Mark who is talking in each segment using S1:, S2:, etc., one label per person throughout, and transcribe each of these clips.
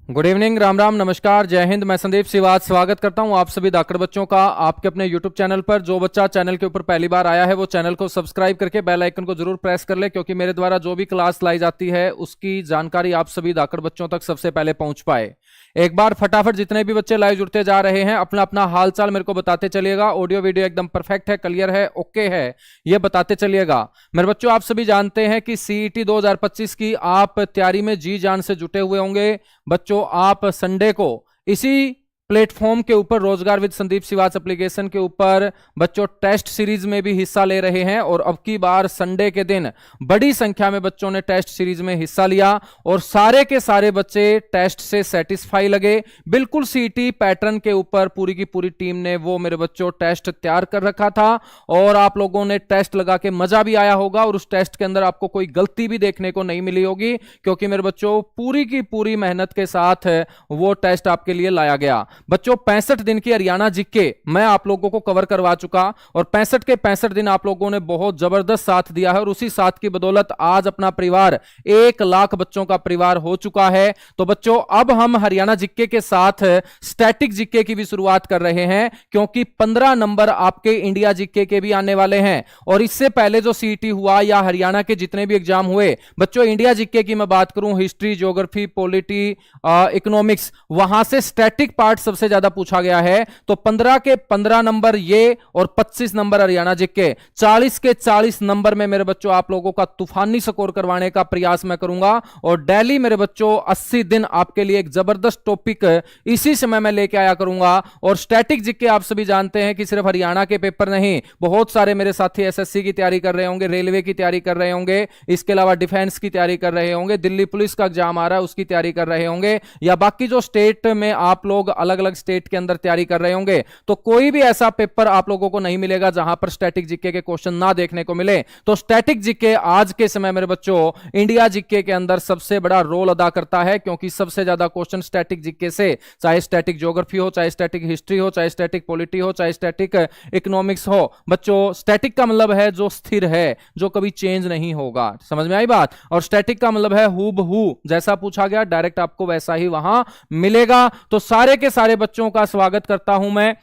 S1: Good evening, Ram Ram, नमस्कार, जय हिंद। मैं संदीप सिवाज स्वागत करता हूं आप सभी धाकड़ बच्चों का आपके अपने यूट्यूब चैनल पर। जो बच्चा चैनल के ऊपर पहली बार आया है वो चैनल को सब्सक्राइब करके बेल आइकन को जरूर प्रेस कर ले, क्योंकि मेरे द्वारा जो भी क्लास लाई जाती है उसकी जानकारी आप सभी धाकड़ बच्चों तक सबसे पहले पहुंच पाए। एक बार फटाफट जितने भी बच्चे लाइव जुड़ते जा रहे हैं अपना अपना हालचाल मेरे को बताते चलिएगा। ऑडियो वीडियो एकदम परफेक्ट है, क्लियर है, ओके है, ये बताते चलिएगा। मेरे बच्चों, आप सभी जानते हैं कि सीईटी 2025 की आप तैयारी में जी जान से जुटे हुए होंगे। बच्चों, आप संडे को इसी प्लेटफॉर्म के ऊपर रोजगार विद संदीप सिवाच एप्लीकेशन के ऊपर बच्चों टेस्ट सीरीज में भी हिस्सा ले रहे हैं, और अब की बार संडे के दिन बड़ी संख्या में बच्चों ने टेस्ट सीरीज में हिस्सा लिया और सारे के सारे बच्चे टेस्ट से सेटिस्फाई लगे। बिल्कुल सीटी पैटर्न के ऊपर पूरी की पूरी टीम ने वो मेरे बच्चों टेस्ट तैयार कर रखा था, और आप लोगों ने टेस्ट लगा के मजा भी आया होगा, और उस टेस्ट के अंदर आपको कोई गलती भी देखने को नहीं मिली होगी, क्योंकि मेरे बच्चों पूरी की पूरी मेहनत के साथ वो टेस्ट आपके लिए लाया गया। बच्चों, 65 दिन की हरियाणा जीके मैं आप लोगों को कवर करवा चुका, और 65 के 65 दिन आप लोगों ने बहुत जबरदस्त साथ दिया है, और उसी साथ की बदौलत आज अपना परिवार 1 लाख बच्चों का परिवार हो चुका है। तो बच्चों, अब हम हरियाणा जीके के साथ स्टैटिक जीके की भी शुरुआत कर रहे हैं, क्योंकि 15 नंबर आपके इंडिया जीके के भी आने वाले हैं। और इससे पहले जो सीईटी हुआ या हरियाणा के जितने भी एग्जाम हुए बच्चों, इंडिया जीके की मैं बात करूं, हिस्ट्री, ज्योग्राफी, पॉलिटी, इकोनॉमिक्स, वहां से स्टैटिक पार्ट सबसे ज्यादा पूछा गया है। तो 15 के 15 नंबर ये और 25 नंबर हरियाणा जीके, 40 के 40 नंबर में मेरे बच्चों आप लोगों का तूफानी स्कोर करवाने का प्रयास मैं करूंगा। और डेली मेरे बच्चों 80 दिन आपके लिए एक जबरदस्त टॉपिक इसी समय मैं लेके आया करूंगा। और स्टैटिक जीके आप सभी जानते हैं कि सिर्फ हरियाणा के पेपर नहीं, बहुत सारे मेरे साथी एसएससी की तैयारी कर रहे होंगे, रेलवे की तैयारी कर रहे होंगे, इसके अलावा डिफेंस की तैयारी कर रहे होंगे, दिल्ली पुलिस का एग्जाम आ रहा है उसकी तैयारी कर रहे होंगे, या बाकी जो स्टेट में आप लोग अलग अलग स्टेट के अंदर तैयारी कर रहे होंगे। तो कोई भी ऐसा पेपर आप लोगों को नहीं मिलेगा जहां पर स्टैटिक जीके के क्वेश्चन ना देखने को मिले। तो स्टैटिक जीके आज के समय मेरे बच्चों इंडिया जीके के अंदर सबसे बड़ा रोल अदा करता है, क्योंकि सबसे ज्यादा क्वेश्चन स्टैटिक जीके से, चाहे स्टैटिक ज्योग्राफी हो, चाहे स्टैटिक हिस्ट्री हो, चाहे स्टैटिक पॉलिटी हो, चाहे स्टैटिक इकोनॉमिक्स हो। बच्चों, स्टैटिक का मतलब है जो स्थिर है, जो कभी चेंज नहीं होगा। समझ में आई बात? और स्टैटिक का मतलब है हूबहू, जैसा पूछा गया डायरेक्ट आपको वैसा ही वहां मिलेगा। तो सारे के सारे बच्चों का स्वागत करता हूं मैं।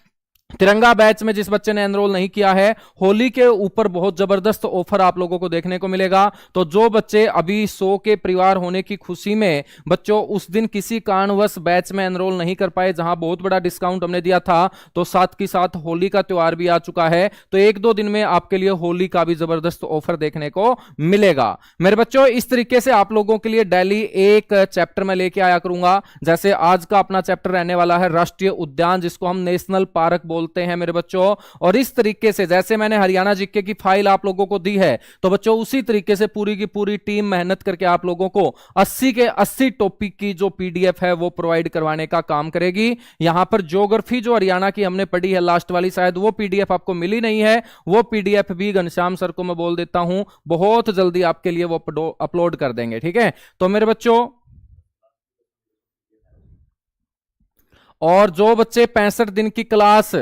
S1: तिरंगा बैच में जिस बच्चे ने एनरोल नहीं किया है, होली के ऊपर बहुत जबरदस्त ऑफर आप लोगों को देखने को मिलेगा। तो जो बच्चे अभी 100 के परिवार होने की खुशी में बच्चों उस दिन किसी कारणवश बैच में एनरोल नहीं कर पाए, जहां बहुत बड़ा डिस्काउंट हमने दिया था, तो साथ की साथ होली का त्योहार भी आ चुका है, तो 1-2 दिन में आपके लिए होली का भी जबरदस्त ऑफर देखने को मिलेगा। मेरे बच्चों, इस तरीके से आप लोगों के लिए डेली एक चैप्टर में लेके आया करूंगा। जैसे आज का अपना चैप्टर रहने वाला है राष्ट्रीय उद्यान, जिसको हम नेशनल पार्क बोलते हैं मेरे बच्चों। और इस तरीके से जैसे मैंने हरियाणा जीके की फाइल आप लोगों को दी है, तो बच्चों उसी तरीके से पूरी की पूरी टीम मेहनत करके आप लोगों को 80 के 80 टॉपिक की जो पीडीएफ है वो प्रोवाइड करवाने का काम करेगी। यहां पर ज्योग्राफी जो हरियाणा की हमने पढ़ी है लास्ट वाली, शायद वो पीडीएफ आपको मिली नहीं है, वो पीडीएफ भी घनश्याम सर को मैं बोल देता हूं, बहुत जल्दी आपके लिए वो अपलोड कर देंगे। ठीक है? तो मेरे बच्चों, और जो बच्चे 65 दिन की क्लास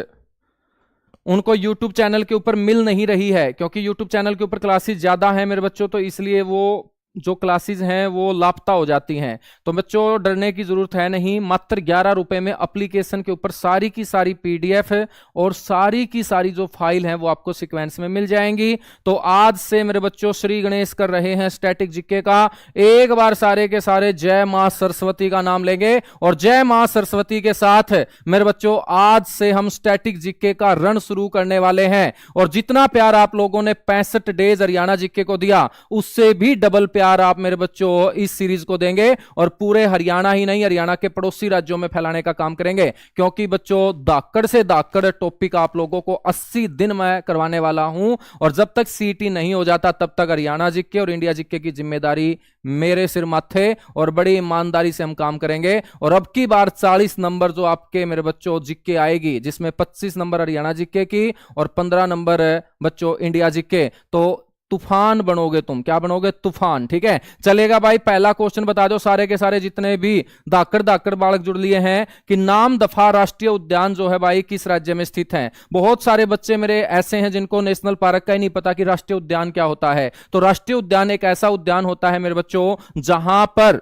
S1: उनको YouTube चैनल के ऊपर मिल नहीं रही है, क्योंकि YouTube चैनल के ऊपर क्लासेस ज्यादा हैं मेरे बच्चों, तो इसलिए वो जो क्लासेस हैं वो लापता हो जाती हैं। तो बच्चों डरने की जरूरत है नहीं, मात्र 11 रुपए में एप्लीकेशन के ऊपर सारी की सारी पीडीएफ और सारी की सारी जो फाइल है वो आपको सीक्वेंस में मिल जाएंगी। तो आज से मेरे बच्चों श्री गणेश कर रहे हैं स्टैटिक जीके का। एक बार सारे के सारे जय मां सरस्वती का नाम लेंगे, और जय मां सरस्वती के साथ मेरे बच्चों आज से हम स्टैटिक जीके का रन शुरू करने वाले हैं। और जितना प्यार आप लोगों ने 65 डेज हरियाणा जीके को दिया, उससे भी डबल प्यार आप मेरे बच्चों इस सीरीज को देंगे, और पूरे हरियाणा ही नहीं, हरियाणा के पड़ोसी राज्यों में फैलाने का काम करेंगे। क्योंकि बच्चों धाकड़ से धाकड़ टॉपिक आप लोगों को 80 दिन मैं करवाने वाला हूं, और जब तक सीटी नहीं हो जाता तब तक हरियाणा जीके और इंडिया जीके की जिम्मेदारी मेरे सिर माथे, और बड़ी ईमानदारी से हम काम करेंगे। और अब की बार 40 नंबर जो आपके मेरे बच्चों जीके आएगी, जिसमें 25 नंबर हरियाणा जीके की और 15 नंबर बच्चों इंडिया जीके, तो तूफान बनोगे तुम। क्या बनोगे? तूफान। ठीक है, चलेगा भाई। पहला क्वेश्चन बता दो सारे के सारे जितने भी धाकड़ धाकड़ बालक जुड़ लिए हैं, कि नाम दफा राष्ट्रीय उद्यान जो है भाई किस राज्य में स्थित है। बहुत सारे बच्चे मेरे ऐसे हैं जिनको नेशनल पार्क का ही नहीं पता कि राष्ट्रीय उद्यान क्या होता है। तो राष्ट्रीय उद्यान एक ऐसा उद्यान होता है मेरे बच्चों जहां पर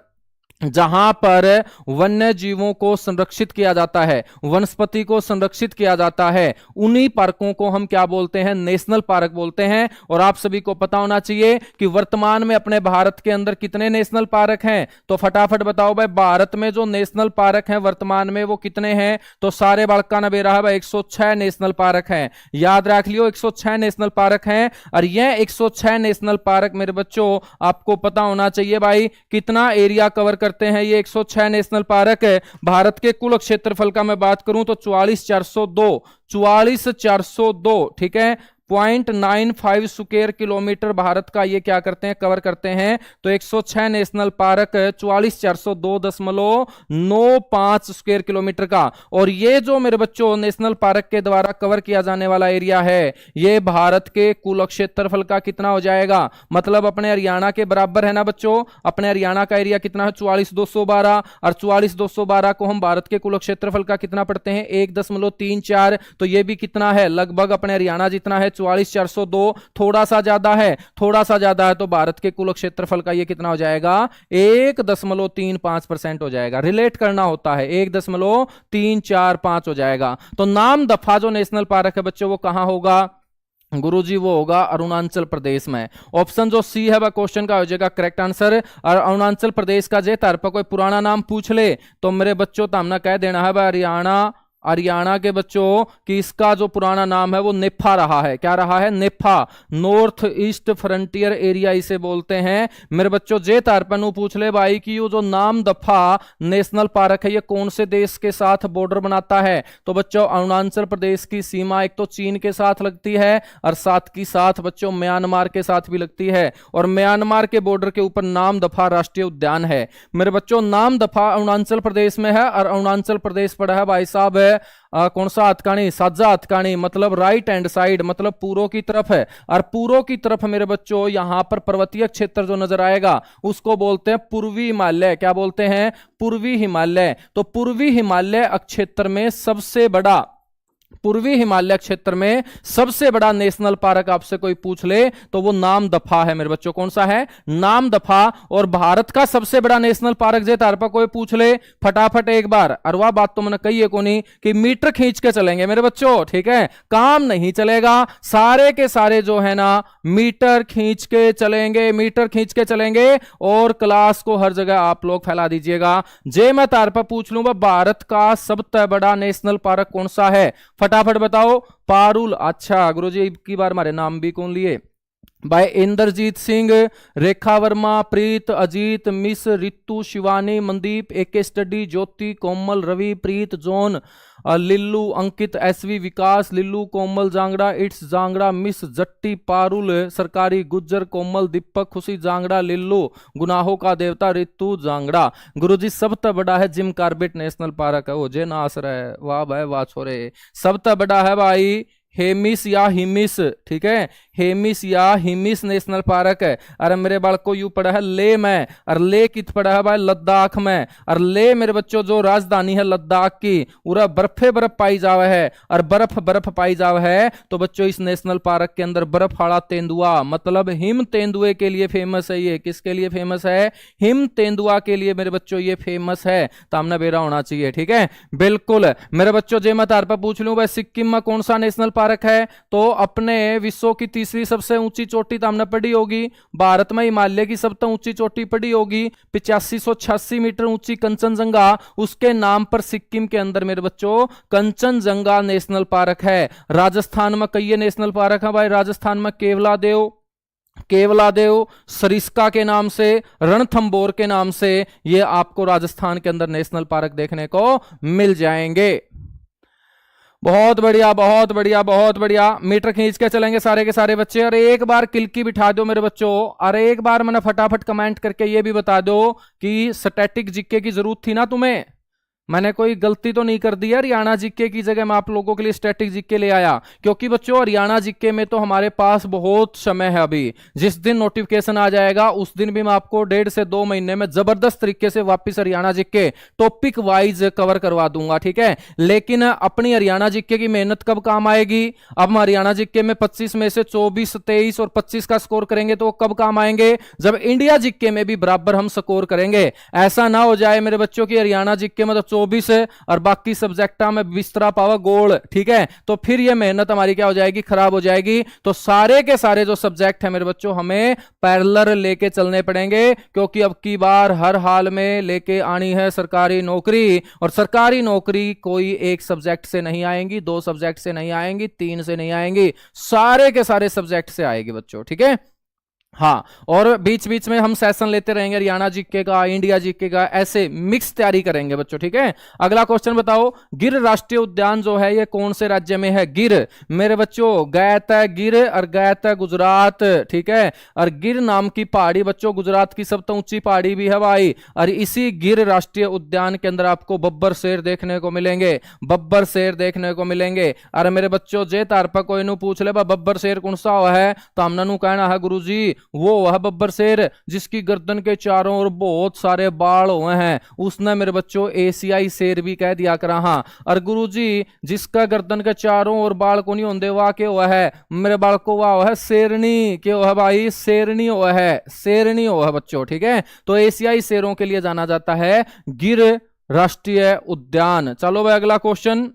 S1: जहां पर वन्य जीवों को संरक्षित किया जाता है, वनस्पति को संरक्षित किया जाता है, उन्हीं पार्कों को हम क्या बोलते हैं? नेशनल पार्क बोलते हैं। और आप सभी को पता होना चाहिए कि वर्तमान में अपने भारत के अंदर कितने नेशनल पार्क हैं, तो फटाफट बताओ भाई, भारत में जो नेशनल पार्क हैं वर्तमान में वो कितने हैं? तो सारे बड़का नबे रहा भाई, 106 नेशनल पार्क हैं। याद रख लियो, 106 नेशनल पार्क हैं। और यह 106 नेशनल पार्क मेरे बच्चों आपको पता होना चाहिए भाई, कितना एरिया कवर करते हैं ये 106 नेशनल पार्क है। भारत के कुल क्षेत्रफल का मैं बात करूं तो 44,402, ठीक है, 0.95 स्क्वायर किलोमीटर भारत का ये क्या करते हैं? कवर करते हैं। तो 106 नेशनल पार्क 44,402.95 स्क्वायर किलोमीटर का। और ये जो मेरे बच्चों नेशनल पार्क के द्वारा कवर किया जाने वाला एरिया है, ये भारत के कुल क्षेत्रफल का कितना हो जाएगा? मतलब अपने हरियाणा के बराबर है ना बच्चों। अपने हरियाणा का एरिया कितना है? 44,212। और 44,212 को हम भारत के कुल क्षेत्रफल का कितना पढ़ते हैं? 1.34। तो ये भी कितना है? लगभग अपने हरियाणा जितना है, 44,402। थोड़ा सा ज्यादा है, थोड़ा सा ज्यादा है, तो भारत के कुल क्षेत्रफल का ये कितना हो जाएगा? 1.35% हो जाएगा। रिलेट करना होता है, 1.345 हो जाएगा। तो नाम दफा जो नेशनल पार्क है बच्चों वो कहां होगा? गुरुजी वो होगा अरुणाचल प्रदेश में। ऑप्शन जो सी है वह क्वेश्चन का हो जाएगा करेक्ट आंसर। और अरुणाचल प्रदेश का जे तार पर कोई पुराना नाम पूछ ले तो मेरे बच्चों तो हमने कह देना है हरियाणा। हरियाणा के बच्चों कि इसका जो पुराना नाम है वो नेफा रहा है। क्या रहा है? नेफा, नॉर्थ ईस्ट फ्रंटियर एरिया इसे बोलते हैं। मेरे बच्चों जे तारपनु पूछ ले भाई कि ये जो नाम दफा नेशनल पार्क है ये कौन से देश के साथ बॉर्डर बनाता है? तो बच्चों अरुणाचल प्रदेश की सीमा एक तो चीन के साथ लगती है और साथ की साथ बच्चों म्यांमार के साथ भी लगती है। और म्यांमार के बॉर्डर के ऊपर नाम दफा राष्ट्रीय उद्यान है। मेरे बच्चों नाम दफा अरुणाचल प्रदेश में है। और अरुणाचल प्रदेश पड़ा है भाई साहब कौन सा हथकनी? साजा हथकनी, मतलब राइट हैंड साइड, मतलब पूर्व की तरफ है। और पूर्व की तरफ मेरे बच्चों यहां पर पर्वतीय क्षेत्र जो नजर आएगा उसको बोलते हैं पूर्वी हिमालय। क्या बोलते हैं? पूर्वी हिमालय। तो पूर्वी हिमालय क्षेत्र में सबसे बड़ा, पूर्वी हिमालय क्षेत्र में सबसे बड़ा नेशनल पार्क आपसे कोई पूछ ले तो वो नाम दफा है मेरे बच्चों। कौन सा है? नाम दफा। और भारत का सबसे बड़ा नेशनल पार्क जे तार पर कोई पूछ ले फटाफट एक बार, और वह बात तो मैंने कही है को नहीं कि मीटर खींच के चलेंगे मेरे बच्चों, ठीक है, काम नहीं चलेगा। सारे के सारे जो है ना मीटर खींच के चलेंगे, मीटर खींच के चलेंगे। और क्लास को हर जगह आप लोग फैला दीजिएगा। जे मैं तार पर पूछ लूंगा भारत का सबसे बड़ा नेशनल पार्क कौन सा है? फटाफट बताओ। पारुल। अच्छा गुरुजी की बार हमारे नाम भी कौन लिए? भाई Inderjit Singh, Rekha Verma, Preet, Ajit, miss, Ritu, Shivani, Mandeep, AK study, Jyoti, Komal, Ravi, Preet, John, Lillu, Ankit, SV, Vikas, Lillu, Komal, Jangra, it's Jangra, miss, Jatti, Parul, सरकारी, गुज्जर, कोमल, दीपक, खुशी, जांगड़ा, लिल्लू, गुनाहों का देवता, रितु, जांगड़ा। गुरुजी सबसे बड़ा है जिम कार्बेट नेशनल पार्क है वो जे नास रहा है। वाह भाई वाह छोरे। सबसे बड़ा है भाई हेमिस या हिमिस, ठीक है, हेमिस या हिमिस नेशनल पार्क है। अरे मेरे बाल को यू पड़ा है ले में, और ले कित पड़ा है भाई? लद्दाख में। और ले मेरे बच्चों जो राजधानी है लद्दाख की, उरा बर्फे बर्फ पाई जावे है। और बर्फ बर्फ पाई जावे है तो बच्चों इस नेशनल पार्क के अंदर बर्फ वाला तेंदुआ, मतलब हिम तेंदुए के लिए फेमस है। ये किसके लिए फेमस है? हिम तेंदुआ के लिए मेरे बच्चों ये फेमस है। तो हमने बेरा होना चाहिए, ठीक है, बिल्कुल। मेरे बच्चों जे मैं तार पर पूछ लूं भाई सिक्किम में कौन सा नेशनल पार्क है? तो अपने विश्व की तीसरी सबसे ऊंची चोटी तो हमने पढ़ी होगी। भारत में हिमालय की सबसे ऊंची चोटी पढ़ी होगी, 8586 मीटर ऊंची कंचनजंगा। उसके नाम पर सिक्किम के अंदर मेरे बच्चों कंचनजंगा नेशनल पार्क है। राजस्थान में कई नेशनल पार्क है भाई। राजस्थान में केवलादेव, सरिस्का के नाम से, रणथंबोर के नाम से ये आपको राजस्थान के अंदर नेशनल पार्क देखने को मिल जाएंगे। बहुत बढ़िया बहुत बढ़िया बहुत बढ़िया। मीटर खींच के चलेंगे सारे के सारे बच्चे। और एक बार किल्की बिठा दो मेरे बच्चों। और एक बार मैंने फटाफट कमेंट करके ये भी बता दो कि स्टैटिक जीके की जरूरत थी ना तुम्हें? मैंने कोई गलती तो नहीं कर दी है? हरियाणा जीके की जगह मैं आप लोगों के लिए स्टैटिक जीके ले आया, क्योंकि बच्चों हरियाणा जीके में तो हमारे पास बहुत समय है अभी। जिस दिन नोटिफिकेशन आ जाएगा उस दिन भी मैं आपको 1.5 से 2 महीने में जबरदस्त तरीके से वापस Haryana GK topic wise cover करवा दूंगा, ठीक है। लेकिन अपनी हरियाणा जीके की मेहनत कब काम आएगी? अब हम हरियाणा जीके में 25 में से 24, 23 और 25 का स्कोर करेंगे तो वो कब काम आएंगे? जब इंडिया जीके में भी बराबर हम स्कोर करेंगे। ऐसा ना हो जाए मेरे बच्चों की हरियाणा जीके में तो 24 है और बाकी सब्जेक्टा में बिस्तरा पावा गोल, ठीक है। तो फिर ये मेहनत हमारी क्या हो जाएगी? खराब हो जाएगी। तो सारे के सारे जो सब्जेक्ट है मेरे बच्चों हमें पैरेलल लेके चलने पड़ेंगे, क्योंकि अब की बार हर हाल में लेके आनी है सरकारी नौकरी। और सरकारी नौकरी कोई एक सब्जेक्ट से नहीं आएंगी, 2 सब्जेक्ट से नहीं आएंगी, 3 से नहीं आएंगी, सारे के सारे सब्जेक्ट से आएगी बच्चों, ठीक है। हाँ, और बीच बीच में हम सेशन लेते रहेंगे, हरियाणा जीके का, इंडिया जीके का, ऐसे मिक्स तैयारी करेंगे बच्चों, ठीक है। अगला क्वेश्चन बताओ, गिर राष्ट्रीय उद्यान जो है ये कौन से राज्य में है? गिर मेरे बच्चों गैत है गिर और गैत है गुजरात, ठीक है। और गिर नाम की पहाड़ी बच्चों गुजरात की सबसे ऊंची पहाड़ी भी है भाई। और इसी गिर राष्ट्रीय उद्यान के अंदर आपको बब्बर शेर देखने को मिलेंगे, बब्बर शेर देखने को मिलेंगे। अरे मेरे बच्चों जे तार पर कोई नु पूछ ले बब्बर शेर कौन सा हुआ है तो हमने नु कहना है गुरुजी वो वह बब्बर शेर जिसकी गर्दन के चारों ओर बहुत सारे बाल हुए हैं, उसने मेरे बच्चों एशियाई शेर भी कह दिया करा। हाँ, और गुरुजी जिसका गर्दन के चारों ओर बाल को नहीं होंगे वाह के हुआ है मेरे बाल को, वाह है शेरनी के हुआ है भाई, शेरनी हुआ है, शेरनी हुआ है बच्चों, ठीक है। तो एशियाई शेरों के लिए जाना जाता है गिर राष्ट्रीय उद्यान। चलो भाई अगला क्वेश्चन,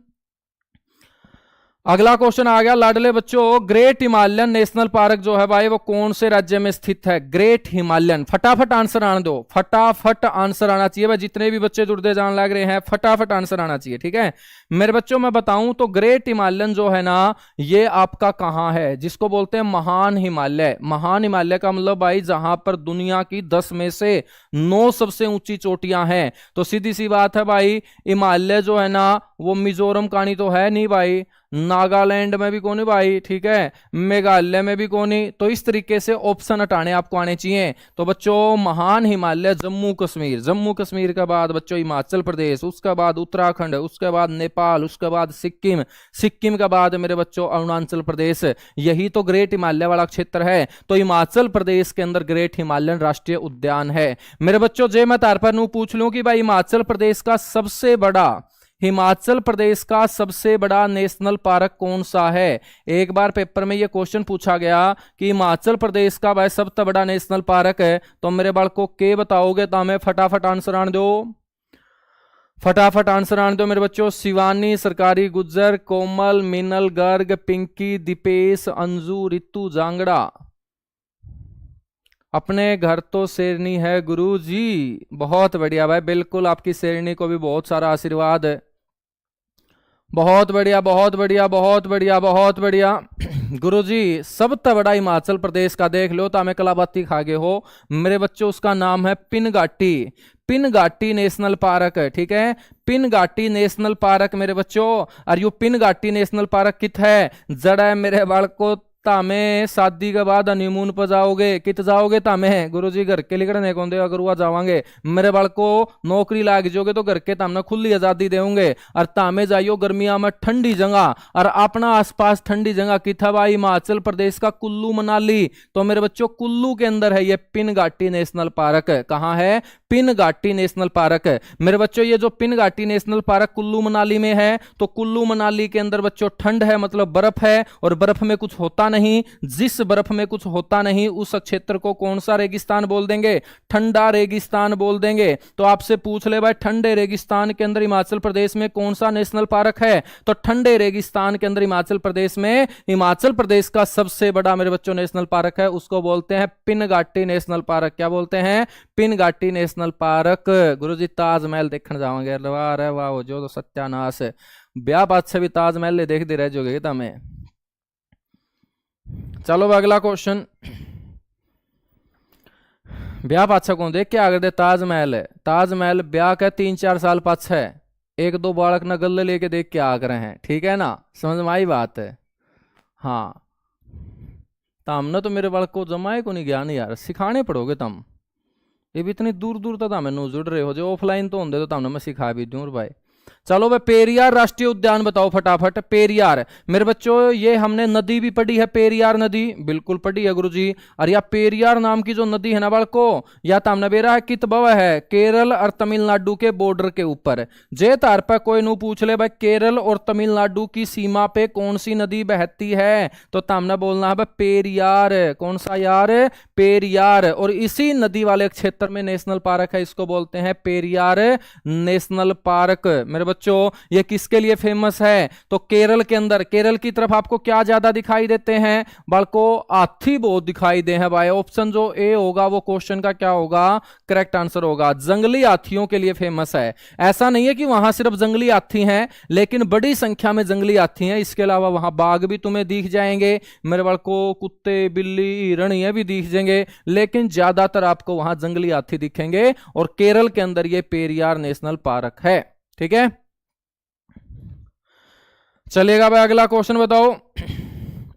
S1: अगला क्वेश्चन आ गया लाडले बच्चों, ग्रेट हिमालयन नेशनल पार्क जो है भाई वो कौन से राज्य में स्थित है? ग्रेट हिमालयन, फटाफट आंसर आने दो, फटाफट आंसर आना चाहिए भाई। जितने भी बच्चे जुड़ते जान लग रहे हैं फटाफट आंसर आना चाहिए, ठीक है। मेरे बच्चों मैं बताऊं तो ग्रेट हिमालयन जो है ना ये आपका कहां है? जिसको बोलते हैं महान हिमालय। महान हिमालय का मतलब भाई जहां पर दुनिया की 10 में से 9 सबसे ऊंची चोटियां हैं। तो सीधी सी बात है भाई, हिमालय जो है ना वो मिजोरम का नहीं तो है नहीं भाई, नागालैंड में भी कौन है भाई, ठीक है, मेघालय में भी कौन है। तो इस तरीके से ऑप्शन हटाने आपको आने चाहिए। तो बच्चों महान हिमालय जम्मू कश्मीर, जम्मू कश्मीर के बाद बच्चों हिमाचल प्रदेश, उसके बाद उत्तराखंड, उसके बाद नेपाल, उसके बाद सिक्किम, सिक्किम के बाद मेरे बच्चों अरुणाचल प्रदेश, यही तो ग्रेट हिमालय वाला क्षेत्र है। तो हिमाचल प्रदेश के अंदर ग्रेट हिमालयन राष्ट्रीय उद्यान है। मेरे बच्चों जे मैं तार पर नू पूछ लूं कि भाई हिमाचल प्रदेश का सबसे बड़ा नेशनल पार्क कौन सा है? एक बार पेपर में यह क्वेश्चन पूछा गया कि हिमाचल प्रदेश का भाई सबसे बड़ा नेशनल पार्क है, तो मेरे बाल को के बताओगे तो हमें फटाफट आंसर आने दो, फटाफट आंसर आने दो मेरे बच्चों। शिवानी, सरकारी गुज्जर, कोमल, मिनल गर्ग, पिंकी, दीपेश, अंजू, रितु, जांगड़ा। अपने घर तो शेरनी है गुरु जी, बहुत बढ़िया भाई, बिल्कुल आपकी शेरनी को भी बहुत सारा आशीर्वाद है। बहुत बढ़िया बहुत बढ़िया बहुत बढ़िया बहुत बढ़िया गुरुजी सबसे बड़ा हिमाचल प्रदेश का देख लो तो हमें कलाबाती खा गए हो मेरे बच्चों। उसका नाम है पिनघाटी, पिनघाटी नेशनल पार्क है, ठीक है। पिनघाटी नेशनल पार्क मेरे बच्चों, और यू पिनघाटी नेशनल पार्क कित है? जड़ है मेरे बाल को तामे शादी के बाद हनीमून पर जाओगे, कित जाओगे तामे? गुरुजी घर के लिखने कौन देगा, गुरुआ जावांगे मेरे बाल को नौकरी लाग जोगे तो घर के तामने खुली आजादी देंगे। और तामे जाइयो गर्मिया में ठंडी जगह, और अपना आसपास ठंडी जगह की था भाई हिमाचल प्रदेश का कुल्लू मनाली। तो मेरे बच्चों कुल्लू के अंदर है ये पिनघाटी नेशनल पार्क। कहां है? पिनघाटी नेशनल पार्क है मेरे बच्चों। ये जो पिनघाटी नेशनल पार्क कुल्लू मनाली में है, तो कुल्लू मनाली के अंदर बच्चों ठंड है, मतलब बर्फ है, और बर्फ में कुछ होता नहीं। जिस बर्फ में कुछ होता नहीं उस क्षेत्र को कौन सा रेगिस्तान बोल देंगे? ठंडा रेगिस्तान बोल देंगे। तो आपसे पूछ ले भाई ठंडे रेगिस्तान के अंदर हिमाचल प्रदेश में कौन सा नेशनल पार्क है? तो ठंडे रेगिस्तान के अंदर हिमाचल प्रदेश में हिमाचल प्रदेश का सबसे बड़ा मेरे बच्चों नेशनल पार्क है, उसको बोलते हैं पिनघाटी नेशनल पार्क। क्या बोलते हैं? पिनघाटी नेशनल पार्क। गुरुजी ताजमहल देखने जाओगे? वाह वाह, जो तो सत्यानाश है, ब्याह बात से भी ताजमहल देख दे रह जोगे तमें। चलो अगला क्वेश्चन, ब्याह पाछा कौन देख के आगे दे? ताजमहल है, ताजमहल ब्याह का 3-4 साल पाछा है, 1-2 बालक न गले लेके देख के आ रहे हैं, ठीक है ना, समझ में आई बात है। हाँ तो हमने तो मेरे बालक को जमाए को नहीं ज्ञान यार, सिखाने पड़ोगे तुम, ये भी इतनी दूर दूर तक मैंने जुड़ रहे हो, जो ऑफलाइन तो होंगे तो तुमने मैं सिखा भी दूं भाई। चलो भाई, पेरियार राष्ट्रीय उद्यान बताओ फटाफट। पेरियार मेरे बच्चों, ये हमने नदी भी पढ़ी है, पेरियार नदी बिल्कुल पढ़ी है गुरुजी। और या पेरियार नाम की जो नदी है ना बालको, या तामने बेरा है कित बव है, केरल और तमिलनाडु के बॉर्डर के ऊपर। जे तार पर कोई नू पूछ ले भाई केरल और तमिलनाडु की सीमा पे कौन सी नदी बहती है, तो तामने बोलना है भाई पेरियार। कौन सा यार, पेरियार। और इसी नदी वाले क्षेत्र में नेशनल पार्क है, इसको बोलते हैं पेरियार नेशनल पार्क। मेरे बच्चों ये किसके लिए फेमस है, तो केरल के अंदर। केरल की तरफ आपको क्या ज्यादा दिखाई देते हैं बालको, हाथी बहुत दिखाई दे हैं भाई। ऑप्शन जो ए होगा वो क्वेश्चन का क्या होगा, करेक्ट आंसर होगा। जंगली हाथियों के लिए फेमस है। ऐसा नहीं है कि वहां सिर्फ जंगली हाथी हैं, लेकिन बड़ी संख्या में जंगली हाथी हैं। इसके अलावा वहां बाघ भी तुम्हें दिख जाएंगे मेरे बालको, कुत्ते बिल्ली हिरण ये भी दिख जाएंगे, लेकिन ज्यादातर आपको वहां जंगली हाथी दिखेंगे। और केरल के अंदर ये पेरियार नेशनल पार्क है, ठीक है। चलिएगा भाई, अगला क्वेश्चन बताओ।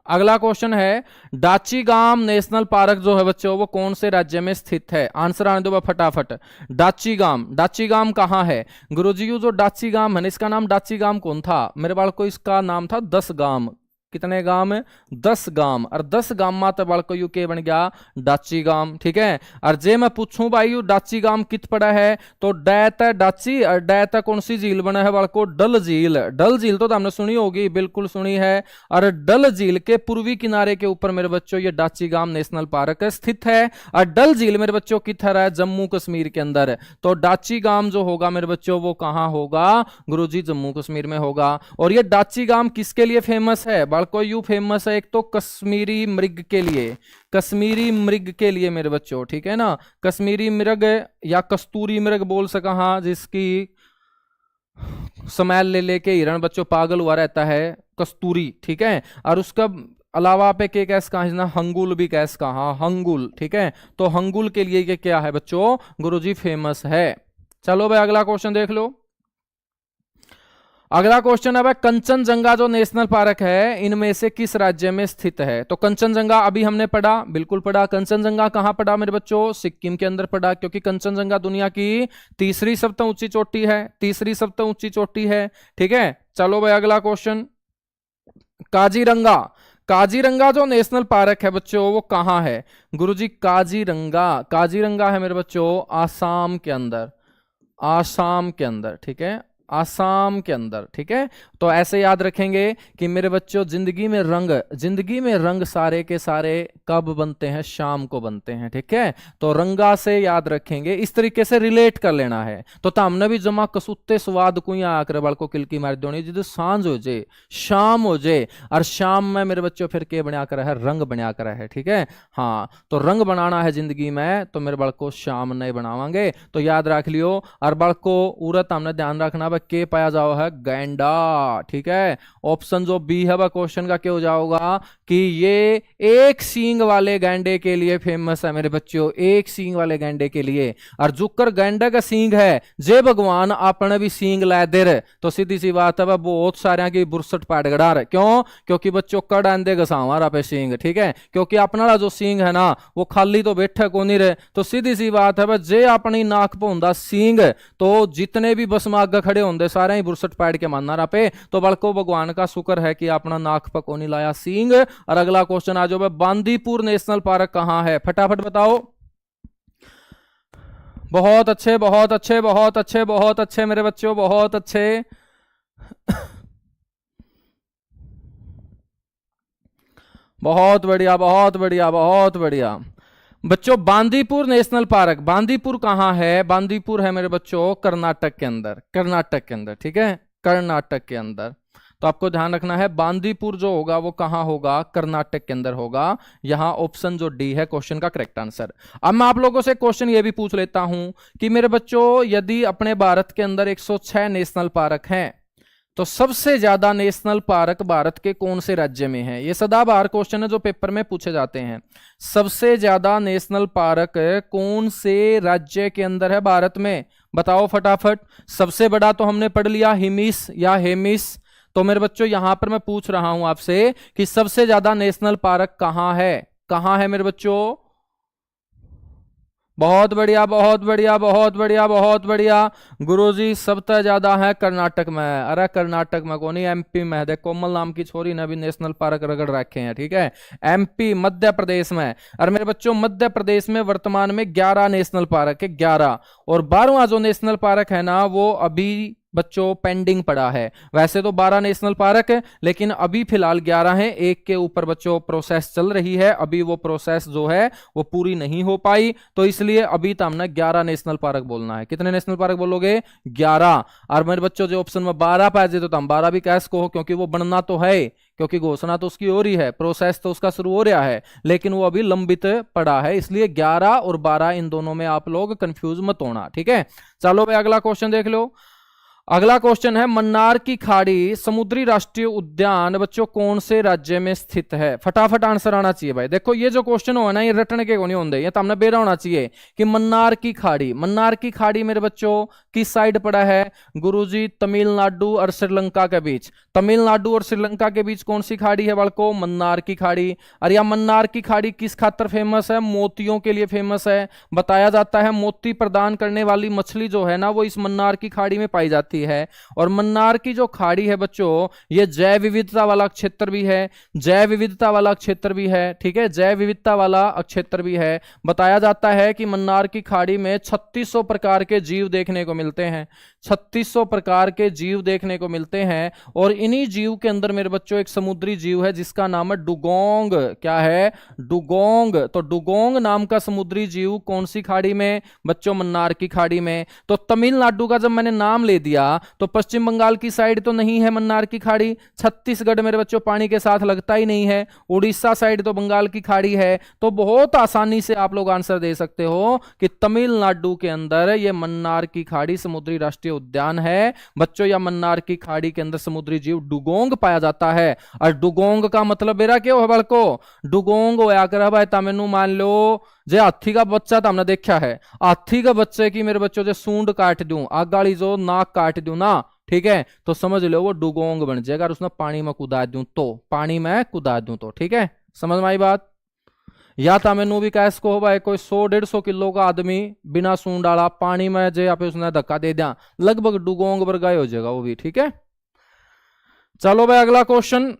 S1: अगला क्वेश्चन है, डाचीगाम नेशनल पार्क जो है बच्चों वो कौन से राज्य में स्थित है, आंसर आने दो फटाफट। डाचीगाम, डाचीगाम कहां है गुरुजी? जो डाचीगाम है ना, इसका नाम डाचीगाम कौन था मेरे बाल को, इसका नाम था 10 गांव। कितने गांव है, 10 गांव। और 10 गांव माता बाल को यूके बन गया डाची गांव, ठीक है। और जे मैं पूछूं भाई यू डाची गांव कित पड़ा है, तो डैत है डाची, और डैत है कौन सी झील बना है बाल को, डल झील। डल झील तो हमने सुनी होगी, बिल्कुल सुनी है। और डल झील के पूर्वी किनारे के ऊपर मेरे बच्चों ये डाची गांव नेशनल पार्क स्थित है। और डल झील मेरे बच्चों किधर है, जम्मू कश्मीर के अंदर। तो डाची गांव जो होगा मेरे बच्चों वो कहां होगा गुरुजी, जम्मू कश्मीर में होगा। और ये डाची गांव किसके लिए फेमस है बालको, यू फेमस है एक तो कश्मीरी मृग के लिए, कश्मीरी मृग के लिए मेरे बच्चों, ठीक है ना। कश्मीरी मृग या कस्तूरी मृग बोल सका, हाँ, जिसकी स्मेल ले लेके हिरण बच्चों पागल हुआ रहता है, कस्तूरी, ठीक है। और उसका अलावा पे के कैस कहा ना, हंगुल भी कैस कहा, हंगुल, ठीक है। तो हंगुल के लिए क्या है बच्चों गुरुजी, फेमस है। चलो भाई अगला क्वेश्चन देख लो। अगला क्वेश्चन है भाई, कंचनजंगा जो नेशनल पार्क है इनमें से किस राज्य में स्थित है। तो कंचनजंगा अभी हमने पढ़ा, बिल्कुल पढ़ा। कंचनजंगा कहां पड़ा मेरे बच्चों, सिक्किम के अंदर पड़ा, क्योंकि कंचनजंगा दुनिया की तीसरी सबसे ऊंची चोटी है, तीसरी सबसे ऊंची चोटी है, ठीक है। चलो भाई अगला क्वेश्चन, काजीरंगा, काजीरंगा जो नेशनल पार्क है बच्चों वो कहां है गुरुजी, काजीरंगा, काजीरंगा है मेरे बच्चों आसाम के अंदर, आसाम के अंदर, ठीक है, आसाम के अंदर, ठीक है। तो ऐसे याद रखेंगे कि मेरे बच्चों जिंदगी में रंग, जिंदगी में रंग सारे के सारे कब बनते हैं, शाम को बनते हैं, ठीक है। तो रंगा से याद रखेंगे, इस तरीके से रिलेट कर लेना है। तो हमने भी जमा कसुत्ते स्वाद को आकर बल को किलकी मार दोनी, जिद सांझ हो जाए शाम हो जाए, और शाम में मेरे बच्चों फिर के बना कर है, रंग बना कर है, ठीक है। हाँ, तो रंग बनाना है जिंदगी में, तो मेरे बल को शाम नहीं बनावांगे, तो याद रख लियो। और बल को उरत हमने ध्यान रखना के पाया जाओ है, गैंडा, ठीक है। ऑप्शन जो बी है वह क्वेश्चन का क्या हो जाओगा कि ये एक सींग वाले गैंडे के लिए फेमस है मेरे बच्चों, एक सींग वाले गैंडे के लिए। और जुकर गैंडे का सींग है, जे भगवान आपने भी सींग ला दे रहे, तो सीधी सी बात है वह बहुत सारे की बुरसट पाट गड़ा रहे। क्यों, क्योंकि बच्चों कड़ आंदे घसावा पे सींग, ठीक है। क्योंकि अपना जो सींग है ना वो खाली तो बैठे को नहीं रहे, तो सीधी सी बात है वह जे अपनी नाक पौंदा सींग, तो जितने भी बस माग खड़े होंगे सारे ही बुरसट पैड के मानना पे। तो बल्कि भगवान का शुक्र है कि अपना नाक पको नहीं लाया सींग। और अगला क्वेश्चन आ जाओ, बांदीपुर नेशनल पार्क कहां है, फटाफट बताओ। बहुत अच्छे, बहुत अच्छे, बहुत अच्छे, बहुत अच्छे मेरे बच्चों, बहुत अच्छे। बहुत बढ़िया, बहुत बढ़िया, बहुत बढ़िया बच्चों। बांदीपुर नेशनल पार्क, बांदीपुर कहां है, बांदीपुर है मेरे बच्चों कर्नाटक के अंदर, कर्नाटक के अंदर, ठीक है, कर्नाटक के अंदर। तो आपको ध्यान रखना है बांदीपुर जो होगा वो कहां होगा, कर्नाटक के अंदर होगा। यहां ऑप्शन जो डी है क्वेश्चन का करेक्ट आंसर। अब मैं आप लोगों से क्वेश्चन ये भी पूछ लेता हूं कि मेरे बच्चों यदि अपने भारत के अंदर 106 नेशनल पार्क हैं, तो सबसे ज्यादा नेशनल पार्क भारत के कौन से राज्य में है। ये सदाबहार क्वेश्चन है जो पेपर में पूछे जाते हैं। सबसे ज्यादा नेशनल पार्क कौन से राज्य के अंदर है भारत में, बताओ फटाफट। सबसे बड़ा तो हमने पढ़ लिया हिमिस या हेमिस। तो मेरे बच्चों यहां पर मैं पूछ रहा हूं आपसे कि सबसे ज्यादा नेशनल पार्क कहां है, कहां है मेरे बच्चों, बहुत बढ़िया, बहुत बढ़िया, बहुत बढ़िया, बहुत बढ़िया। गुरुजी सबसे ज्यादा है कर्नाटक में। अरे कर्नाटक में कौन, एमपी में। देख कोमल नाम की छोरी ने भी नेशनल पार्क रगड़ रखे हैं, ठीक है। एमपी मध्य प्रदेश में। और मेरे बच्चों मध्य प्रदेश में वर्तमान में 11 नेशनल पार्क है, 11। और 12वां जो नेशनल पार्क है ना, वो अभी बच्चों पेंडिंग पड़ा है। वैसे तो 12 नेशनल पार्क है, लेकिन अभी फिलहाल 11 है। एक के ऊपर बच्चों प्रोसेस चल रही है, अभी वो प्रोसेस जो है वो पूरी नहीं हो पाई, तो इसलिए अभी तो हमने 11 नेशनल पार्क बोलना है। कितने नेशनल पार्क बोलोगे? 11। और मेरे बच्चों जो ऑप्शन में 12 पाए तो हम 12 भी कैसे कहो, क्योंकि वो बनना तो है, क्योंकि घोषणा तो उसकी हो रही है, प्रोसेस तो उसका शुरू हो रहा है, लेकिन वो अभी लंबित पड़ा है। इसलिए 11 और 12 इन दोनों में आप लोग कंफ्यूज मत होना, ठीक है। चलो भाई अगला क्वेश्चन देख लो। अगला क्वेश्चन है, मन्नार की खाड़ी समुद्री राष्ट्रीय उद्यान बच्चों कौन से राज्य में स्थित है? फटाफट आंसर आना चाहिए भाई। देखो ये जो क्वेश्चन हो ना, ये रटने के को नहीं होंगे, ये तो हमने बेरा होना चाहिए कि मन्नार की खाड़ी, मन्नार की खाड़ी मेरे बच्चों किस साइड पड़ा है? गुरुजी तमिलनाडु और श्रीलंका के बीच। तमिलनाडु और श्रीलंका के बीच कौन सी खाड़ी है बालको? मन्नार की खाड़ी। और यह मन्नार की खाड़ी किस खातर फेमस है? मोतियों के लिए फेमस है। बताया जाता है मोती प्रदान करने वाली मछली जो है ना, वो इस मन्नार की खाड़ी में पाई जाती है। और मन्नार की जो खाड़ी है बच्चों, ये जैव विविधता वाला क्षेत्र भी है, जैव विविधता वाला क्षेत्र भी है, ठीक है, जैव विविधता वाला क्षेत्र भी है। बताया जाता है कि मन्नार की खाड़ी में 3600 प्रकार के जीव देखने को मिलते हैं, 3600 प्रकार के जीव देखने को मिलते हैं। और इन्हीं जीव के अंदर मेरे बच्चों एक समुद्री जीव है जिसका नाम है डुगोंग। क्या है? डुगोंग। तो डुगोंग नाम का समुद्री जीव कौन सी खाड़ी में? बच्चों मन्नार की खाड़ी में। तो तमिलनाडु का जब मैंने नाम ले दिया तो पश्चिम बंगाल की साइड तो नहीं है मन्नार की खाड़ी, छत्तीसगढ़ मेरे बच्चों पानी के साथ लगता ही नहीं है, उड़ीसा साइड तो बंगाल की खाड़ी है। तो बहुत आसानी से आप लोग आंसर दे सकते हो कि तमिलनाडु के अंदर ये मन्नार की खाड़ी समुद्री राष्ट्रीय उद्यान है बच्चों। या मन्नार की खाड़ी के अंदर समुद्री जीव डुगोंग पाया जाता है। और डुगोंग का मतलब मेरा क्यों है बड़को? डुगोंग होया कर भाई तमेनू मान लो जे हाथी का बच्चा तो हमने देखा है, हाथी का बच्चे की मेरे बच्चों जो सूंड काट दूं, आग वाली जो नाक काट दूं ना, ठीक है, तो समझ लो वो डुगोंग बन जाएगा। और उसने पानी में कूदा दूं तो, पानी में कूदा दूं तो, ठीक है, समझ में आई बात? या था मैनू भी कैस को भाई कोई 100-150 किलो का आदमी बिना सूंड डाला पानी में जे आप उसने धक्का दे दिया, लगभग डुगोंग पर गाय हो जाएगा वो भी, ठीक है। चलो भाई अगला क्वेश्चन।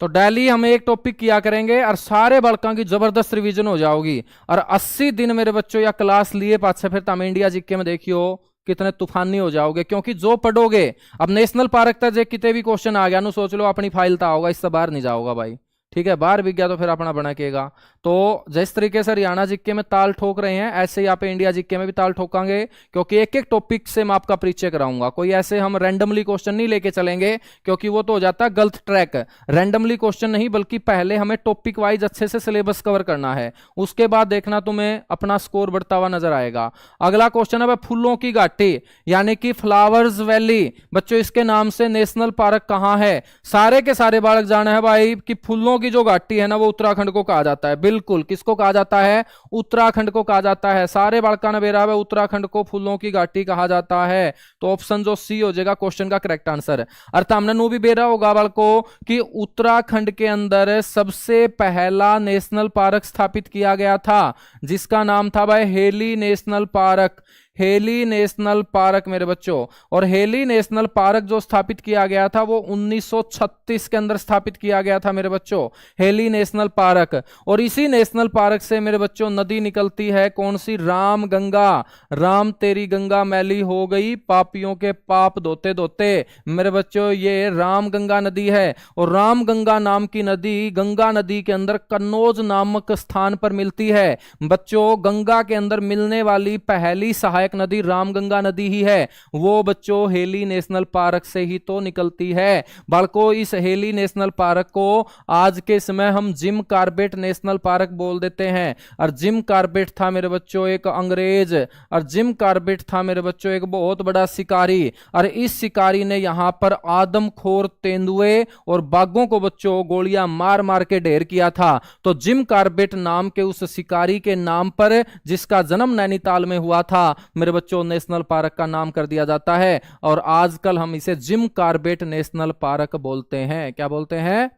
S1: तो डेली हम एक टॉपिक किया करेंगे और सारे बालकों की जबरदस्त रिवीजन हो जाओगी। और 80 दिन मेरे बच्चों या क्लास लिए पाछे फिर तुम इंडिया जीके में देखियो कितने तूफानी हो जाओगे, क्योंकि जो पढ़ोगे अब नेशनल पार्क तक जे कितने भी क्वेश्चन आ गया नु सोच लो अपनी फाइल ता होगा, इससे बाहर नहीं जाओगा भाई, ठीक है। बाहर बिक गया तो फिर अपना बना केगा। तो जिस तरीके से हरियाणा जिक्के में ताल ठोक रहे हैं, ऐसे ही यहाँ पे इंडिया जिक्के में भी ताल ठोकांगे, क्योंकि एक एक टॉपिक से मैं आपका परिचय कराऊंगा। कोई ऐसे हम रैंडमली क्वेश्चन नहीं लेके चलेंगे, क्योंकि वो तो हो जाता है गलत ट्रैक। रैंडमली क्वेश्चन नहीं, बल्कि पहले हमें टॉपिक वाइज अच्छे से सिलेबस कवर करना है, उसके बाद देखना तुम्हें अपना स्कोर बढ़ता हुआ नजर आएगा। अगला क्वेश्चन है फूलों की घाटी यानी कि फ्लावर्स वैली। बच्चों इसके नाम से नेशनल पार्क कहां है? सारे के सारे बालक जाना है भाई कि फूलों की जो घाटी है ना, वो उत्तराखंड को कहा जाता है। बिल्कुल, किसको कहा जाता है? उत्तराखंड को कहा जाता है। सारे बालका ने बेरा उत्तराखंड को फूलों की घाटी कहा जाता है। तो ऑप्शन जो सी हो जाएगा क्वेश्चन का करेक्ट आंसर। अर्थ हमने नो भी बेरा होगा बालको कि उत्तराखंड के अंदर सबसे पहला नेशनल पार्क स्थापित किया गया था, जिसका नाम था भाई heli national park. Heli national park मेरे बच्चों। और हेली नेशनल पार्क जो स्थापित किया गया था वो 1936 के अंदर स्थापित किया गया था मेरे बच्चों, हेली नेशनल पार्क। और इसी नेशनल पार्क से मेरे बच्चों नदी निकलती है, कौन सी? राम गंगा। राम तेरी गंगा मैली हो गई पापियों के पाप धोते धोते। मेरे बच्चों ये राम गंगा नदी है। और राम गंगा नाम की नदी गंगा नदी के अंदर कन्नौज नामक स्थान पर मिलती है। बच्चों गंगा के अंदर मिलने वाली पहली सहायक नदी रामगंगा नदी ही है, वो बच्चों हेली नेशनल पार्क से ही तो निकलती है। बालको इस हेली नेशनल पार्क को आज के समय हम जिम कॉर्बेट नेशनल पार्क बोल देते हैं। और जिम कॉर्बेट था मेरे बच्चों एक अंग्रेज, और जिम कॉर्बेट था मेरे बच्चों एक बहुत बड़ा शिकारी। और इस शिकारी ने यहां पर आदमखोर तेंदुए और बाघों को बच्चों गोलियां मार मार के ढेर किया था। तो जिम कॉर्बेट नाम के उस शिकारी के नाम पर, जिसका जन्म नैनीताल में हुआ था, मेरे बच्चों नेशनल पार्क का नाम कर दिया जाता है। और आजकल हम इसे जिम कॉर्बेट नेशनल पार्क बोलते हैं। क्या बोलते हैं?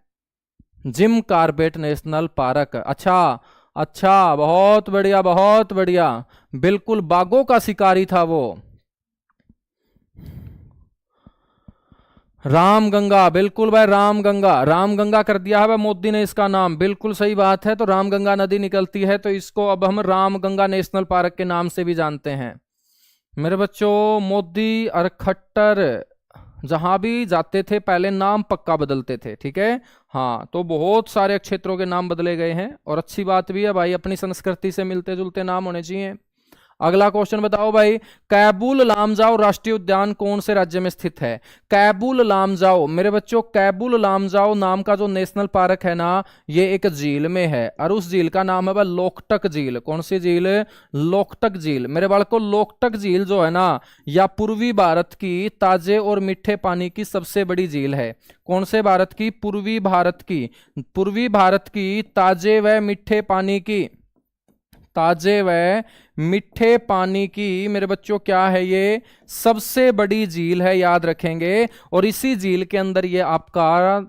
S1: Jim Corbett National Park. अच्छा अच्छा, बहुत बढ़िया बहुत बढ़िया, बिल्कुल बाघों का शिकारी था वो। रामगंगा, बिल्कुल भाई, रामगंगा, रामगंगा कर दिया है भाई मोदी ने इसका नाम, बिल्कुल सही बात है। तो रामगंगा नदी निकलती है तो इसको अब हम रामगंगा नेशनल पार्क के नाम से भी जानते हैं मेरे बच्चों। मोदी और खट्टर जहां भी जाते थे पहले नाम पक्का बदलते थे, ठीक है। हाँ, तो बहुत सारे क्षेत्रों के नाम बदले गए हैं और अच्छी बात भी है भाई, अपनी संस्कृति से मिलते जुलते नाम होने चाहिए। अगला क्वेश्चन बताओ भाई, कैबुल लामजाओ राष्ट्रीय उद्यान कौन से राज्य में स्थित है? कैबुल लामजाओ मेरे बच्चों, कैबुल लामजाओ नाम का जो नेशनल पार्क है ना, ये एक झील में है और उस झील का नाम है भाई लोकटक झील। कौन सी झील? लोकटक झील। मेरे बालको, लोकटक झील जो है ना, या पूर्वी भारत की ताजे और मीठे पानी की सबसे बड़ी झील है। कौन से भारत की? पूर्वी भारत की। पूर्वी भारत की ताजे व मीठे पानी की, ताजे व मीठे पानी की मेरे बच्चों क्या है, ये सबसे बड़ी झील है, याद रखेंगे। और इसी झील के अंदर ये आपका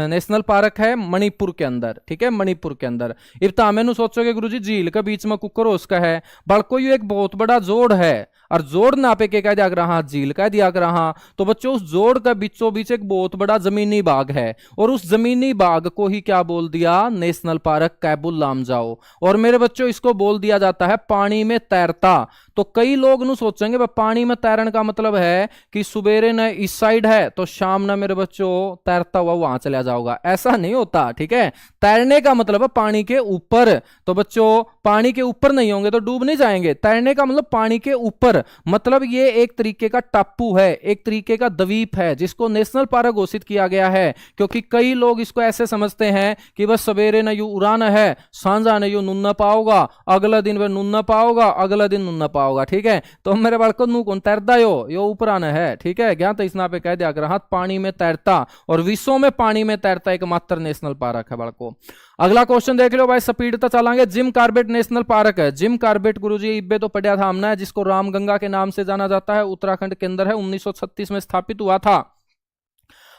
S1: नेशनल पार्क है, मणिपुर के अंदर, ठीक है, मणिपुर के अंदर। इब्ता मैनू सोचोगे गुरुजी झील के बीच में कुकर उसका है, बल्कि ये एक बहुत बड़ा जोड़ है और जोड़ नापे के कह दिया रहा, झील कह दिया रहा। तो बच्चों उस जोड़ का बीचों बीच एक बहुत बड़ा जमीनी बाग है और उस जमीनी बाग को ही क्या बोल दिया? National park Keibul Lamjao. और मेरे बच्चों इसको बोल दिया जाता है पानी में तैरता। तो कई लोग नु सोचेंगे पानी में तैरने का मतलब है कि सुबेरे न इस साइड है तो शाम न मेरे बच्चों तैरता हुआ वहां चला जाओगा, ऐसा नहीं होता, ठीक है। तैरने का मतलब है पानी के ऊपर। तो बच्चों पानी के ऊपर नहीं होंगे तो डूब नहीं जाएंगे, तैरने का मतलब पानी के ऊपर, मतलब ये एक तरीके का टापू है, एक तरीके का द्वीप है जिसको नेशनल पार्क घोषित किया गया है। क्योंकि कई लोग इसको ऐसे समझते हैं कि बस सवेरे न यू उड़ाना है, सांझा न यू नुन्ना पाओगा, अगला दिन वह नुन्ना पाओगा, अगला दिन नुन्ना पाओगा, ठीक है। तो मेरे बालको नू कौन तैरदा यो ऊपर आना है, ठीक है। ज्ञान तो इसना पे कह दिया कर हाथ पानी में तैरता, और विश्व में पानी में तैरता एकमात्र नेशनल पार्क है बालको। अगला क्वेश्चन देख लो भाई, स्पीड तो चलांगे। जिम कार्बेट नेशनल पार्क है, जिम कार्बेट गुरुजी इब्बे तो पढ़िया था हमने, जिसको रामगंगा के नाम से जाना जाता है, उत्तराखंड के अंदर है, 1936 में स्थापित हुआ था।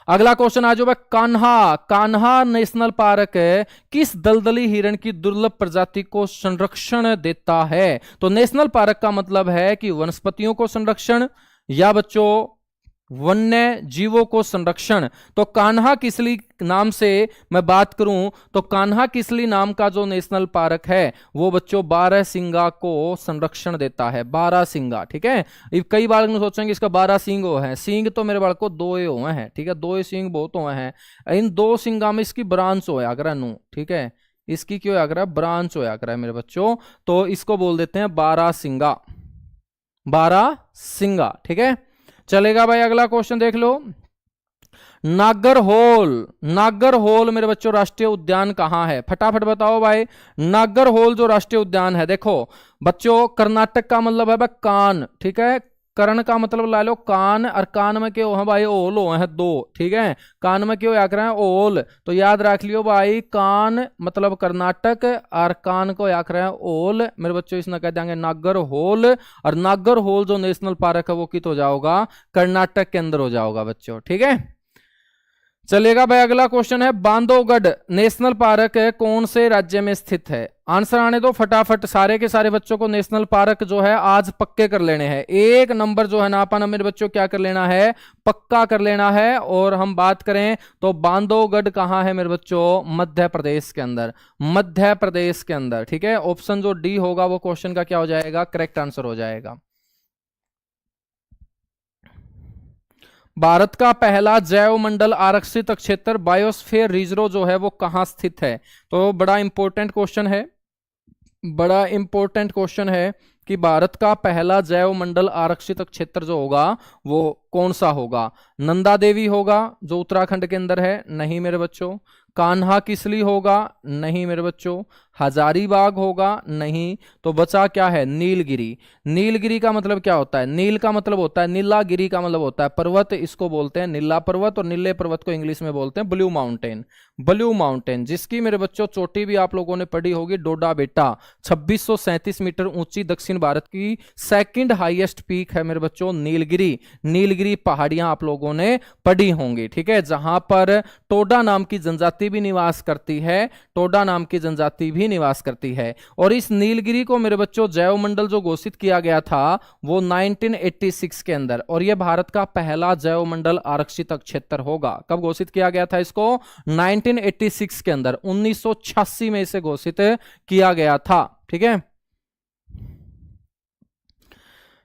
S1: अगला क्वेश्चन आ जाओ भाई, कान्हा, कान्हा नेशनल पार्क किस दलदली हिरण की दुर्लभ प्रजाति को संरक्षण देता है? तो नेशनल पार्क का मतलब है कि वनस्पतियों को संरक्षण या बच्चों वन्य जीवों को संरक्षण। तो कान्हा किसली नाम से मैं बात करूं तो कान्हा किसली नाम का जो नेशनल पार्क है वो बच्चों बारहसिंगा को संरक्षण देता है, बारहसिंगा, ठीक है। कई बार सोचेंगे इसका 12 सींग है, सींग तो मेरे बाल को 2 हुए हैं, ठीक है, 2 सींग बहुत हुए हैं। इन 2 सिंगा में इसकी ब्रांच होया कर, ठीक है, इसकी क्यों आकर ब्रांच होया कर मेरे बच्चों, तो इसको बोल देते हैं बारहसिंगा, बारहसिंगा, ठीक है, चलेगा भाई। अगला क्वेश्चन देख लो, नागरहोल, नागरहोल मेरे बच्चों राष्ट्रीय उद्यान कहां है? फटाफट बताओ भाई। नागरहोल जो राष्ट्रीय उद्यान है, देखो बच्चों कर्नाटक का मतलब है भाई कान, ठीक है, करण का मतलब ला लो कान, और कान में क्यों है भाई ओल हो है 2, ठीक है, कान में क्यों याद रहे हैं ओल, तो याद रख लियो भाई कान मतलब कर्नाटक और कान को याद रहे हैं ओल मेरे बच्चों, इसने कह देंगे नागरहोल। और नागरहोल जो नेशनल पार्क है वो कित हो जाओगा? कर्नाटक के अंदर हो जाओगा बच्चों, ठीक है। चलेगा भाई, अगला क्वेश्चन है, बांधवगढ़ नेशनल पार्क कौन से राज्य में स्थित है? आंसर आने दो फटाफट, सारे के सारे बच्चों को नेशनल पार्क जो है आज पक्के कर लेने हैं। एक नंबर जो है ना अपन मेरे बच्चों क्या कर लेना है? पक्का कर लेना है। और हम बात करें तो बांधवगढ़ कहां है मेरे बच्चों? मध्य प्रदेश के अंदर, मध्य प्रदेश के अंदर, ठीक है। ऑप्शन जो डी होगा वो क्वेश्चन का क्या हो जाएगा? करेक्ट आंसर हो जाएगा। भारत का पहला जैव मंडल आरक्षित क्षेत्र बायोस्फीयर रिजर्व जो है वो कहां स्थित है? तो बड़ा इंपॉर्टेंट क्वेश्चन है, बड़ा इंपॉर्टेंट क्वेश्चन है कि भारत का पहला जैव मंडल आरक्षित क्षेत्र जो होगा वो कौन सा होगा? नंदा देवी होगा जो उत्तराखंड के अंदर है? नहीं मेरे बच्चों। कान्हा किसली होगा? नहीं मेरे बच्चों। हजारीबाग होगा? नहीं। तो बचा क्या है? नीलगिरी। नीलगिरी का मतलब क्या होता है? नील का मतलब होता है नीला, गिरी का मतलब होता है पर्वत, इसको बोलते हैं नीला पर्वत, और नीले पर्वत को इंग्लिश में बोलते हैं ब्लू माउंटेन। ब्लू माउंटेन जिसकी मेरे बच्चों चोटी भी आप लोगों ने पढ़ी होगी, डोडा बेटा, 2637 मीटर ऊंची, दक्षिण भारत की सेकंड हाईएस्ट पीक है मेरे बच्चों नीलगिरी। नीलगिरी पहाड़ियां आप लोगों ने पढ़ी होंगी, ठीक है, जहां पर टोडा नाम की जनजाति जनजाति भी निवास करती है, टोडा नाम की जनजाति भी निवास करती है। और इस नीलगिरी को मेरे बच्चों जैव मंडल जो घोषित किया गया था वो 1986 के अंदर, और यह भारत का पहला जैव मंडल आरक्षित क्षेत्र होगा। कब घोषित किया गया था इसको? 1986 के अंदर, 1986 में इसे घोषित किया गया था। ठीक है,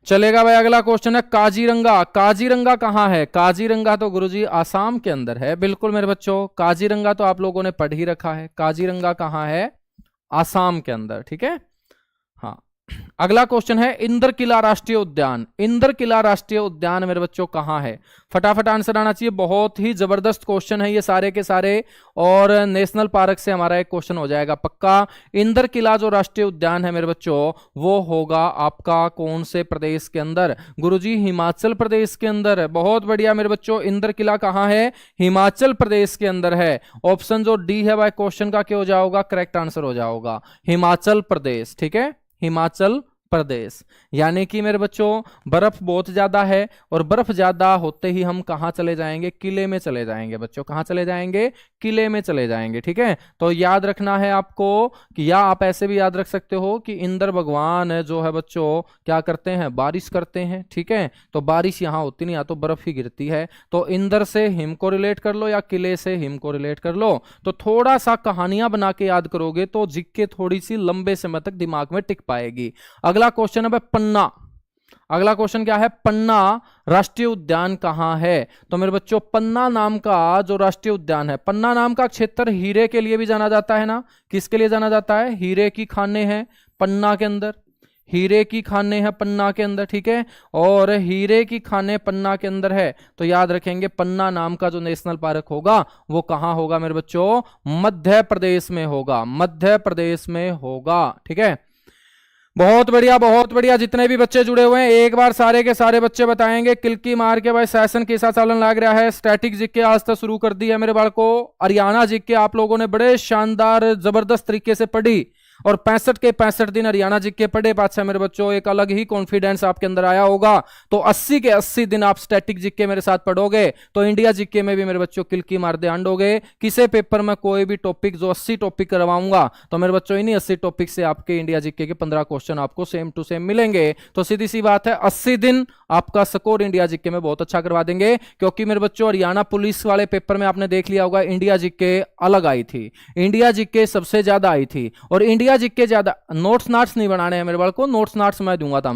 S1: चलेगा भाई। अगला क्वेश्चन है काजीरंगा। काजीरंगा कहां है? काजीरंगा तो गुरुजी आसाम के अंदर है। बिल्कुल मेरे बच्चों, काजीरंगा तो आप लोगों ने पढ़ ही रखा है। काजीरंगा कहां है? आसाम के अंदर। ठीक है, हाँ। अगला क्वेश्चन है इंद्रकिला राष्ट्रीय उद्यान। इंद्रकिला राष्ट्रीय उद्यान मेरे बच्चों कहां है? फटाफट आंसर आना चाहिए। बहुत ही जबरदस्त क्वेश्चन है ये सारे के सारे, और नेशनल पार्क से हमारा एक क्वेश्चन हो जाएगा पक्का। इंद्रकिला जो राष्ट्रीय उद्यान है मेरे बच्चों वो होगा आपका कौन से प्रदेश के अंदर? गुरुजी हिमाचल प्रदेश के अंदर। बहुत बढ़िया मेरे बच्चों, इंद्रकिला कहां है? हिमाचल प्रदेश के अंदर है। ऑप्शन जो डी है भाई क्वेश्चन का क्या हो जाएगा? करेक्ट आंसर हो जाएगा हिमाचल प्रदेश। ठीक है, हिमाचल प्रदेश। यानी कि मेरे बच्चों बर्फ बहुत ज्यादा है, और बर्फ ज्यादा होते ही हम कहां चले जाएंगे? किले में चले जाएंगे बच्चों। कहां चले जाएंगे? किले में चले जाएंगे। ठीक है, तो याद रखना है आपको कि, या आप ऐसे भी याद रख सकते हो कि इंद्र भगवान जो है बच्चों क्या करते हैं? बारिश करते हैं। ठीक है, तो बारिश यहां होती नहीं, या तो बर्फ ही गिरती है। तो इंद्र से हिम को रिलेट कर लो या किले से हिम को रिलेट कर लो। तो थोड़ा सा कहानियां बना के याद करोगे तो जिक्के थोड़ी सी लंबे समय तक दिमाग में टिक पाएगी। अगला क्वेश्चन है पन्ना। अगला क्वेश्चन क्या है? पन्ना राष्ट्रीय उद्यान कहां है? तो मेरे बच्चों पन्ना नाम का जो राष्ट्रीय उद्यान है, पन्ना नाम का क्षेत्र हीरे के लिए भी जाना जाता है ना। किसके लिए जाना जाता है? हीरे की खानें हैं पन्ना के अंदर। हीरे की खानें हैं पन्ना के अंदर। ठीक है, और हीरे की खानें पन्ना के अंदर है, तो याद रखेंगे पन्ना नाम का जो नेशनल पार्क होगा वो कहां होगा मेरे बच्चों? मध्य प्रदेश में होगा। मध्य प्रदेश में होगा। ठीक है, बहुत बढ़िया बहुत बढ़िया। जितने भी बच्चे जुड़े हुए हैं एक बार सारे के सारे बच्चे बताएंगे। किलकी मार के भाई सेशन कैसा चालन लग रहा है। स्टैटिक जीके आज तक शुरू कर दी है मेरे बालको। हरियाणा जीके आप लोगों ने बड़े शानदार जबरदस्त तरीके से पढ़ी, और 65 के 65 दिन हरियाणा जीके पढ़े पाछा मेरे बच्चों एक अलग ही कॉन्फिडेंस आपके अंदर आया होगा। तो 80 के 80 दिन आप स्टैटिक जीके मेरे साथ पढ़ोगे तो इंडिया जीके में भी मेरे बच्चों किलकी मार दे अंडोगे। किसी पेपर में कोई भी टॉपिक जो 80 टॉपिक करवाऊंगा तो मेरे बच्चों इन्हीं 80 टॉपिक से आपके इंडिया जीके के 15 क्वेश्चन आपको सेम टू सेम मिलेंगे। तो सीधी सी बात है 80 दिन आपका स्कोर इंडिया जीके में बहुत अच्छा करवा देंगे। क्योंकि मेरे बच्चों हरियाणा पुलिस वाले पेपर में आपने देख लिया होगा इंडिया जीके अलग आई थी, इंडिया जीके सबसे ज्यादा आई थी। और इंडिया जीके ज्यादा नोट्स नाट्स नहीं बनाने हैं मेरे बाल को। नोट्स नाट्स मैं दूंगा तो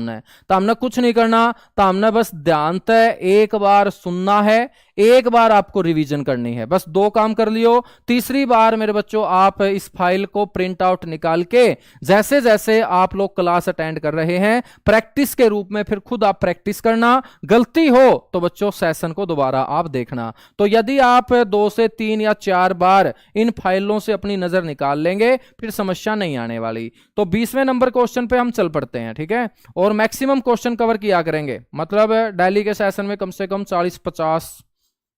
S1: हमने कुछ नहीं करना, तो हमने बस ध्यान से एक बार सुनना है, एक बार आपको रिवीजन करनी है। बस 2 काम कर लियो। तीसरी बार मेरे बच्चों आप इस फाइल को प्रिंट आउट निकाल के जैसे जैसे आप लोग क्लास अटेंड कर रहे हैं प्रैक्टिस के रूप में फिर खुद आप प्रैक्टिस करना। गलती हो तो बच्चों सेशन को दोबारा आप देखना। तो यदि आप 2 से 3 या 4 बार इन फाइलों से अपनी नजर निकाल लेंगे फिर समस्या नहीं आने वाली। तो 20वें नंबर क्वेश्चन पे हम चल पड़ते हैं। ठीक है, और मैक्सिमम क्वेश्चन कवर किया करेंगे। मतलब डेली के सेशन में कम से कम 40-50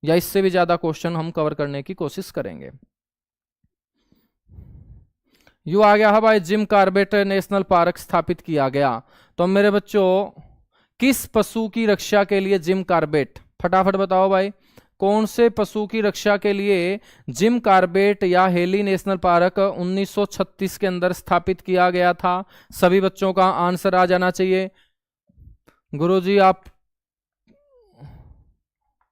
S1: या इससे भी ज्यादा क्वेश्चन हम कवर करने की कोशिश करेंगे। यू आ गया है भाई, जिम कॉर्बेट नेशनल पार्क स्थापित किया गया। तो मेरे बच्चों किस पशु की रक्षा के लिए जिम कॉर्बेट? फटाफट बताओ भाई, कौन से पशु की रक्षा के लिए जिम कॉर्बेट या हेली नेशनल पार्क 1936 के अंदर स्थापित किया गया था? सभी बच्चों का आंसर आ जाना चाहिए। गुरुजी आप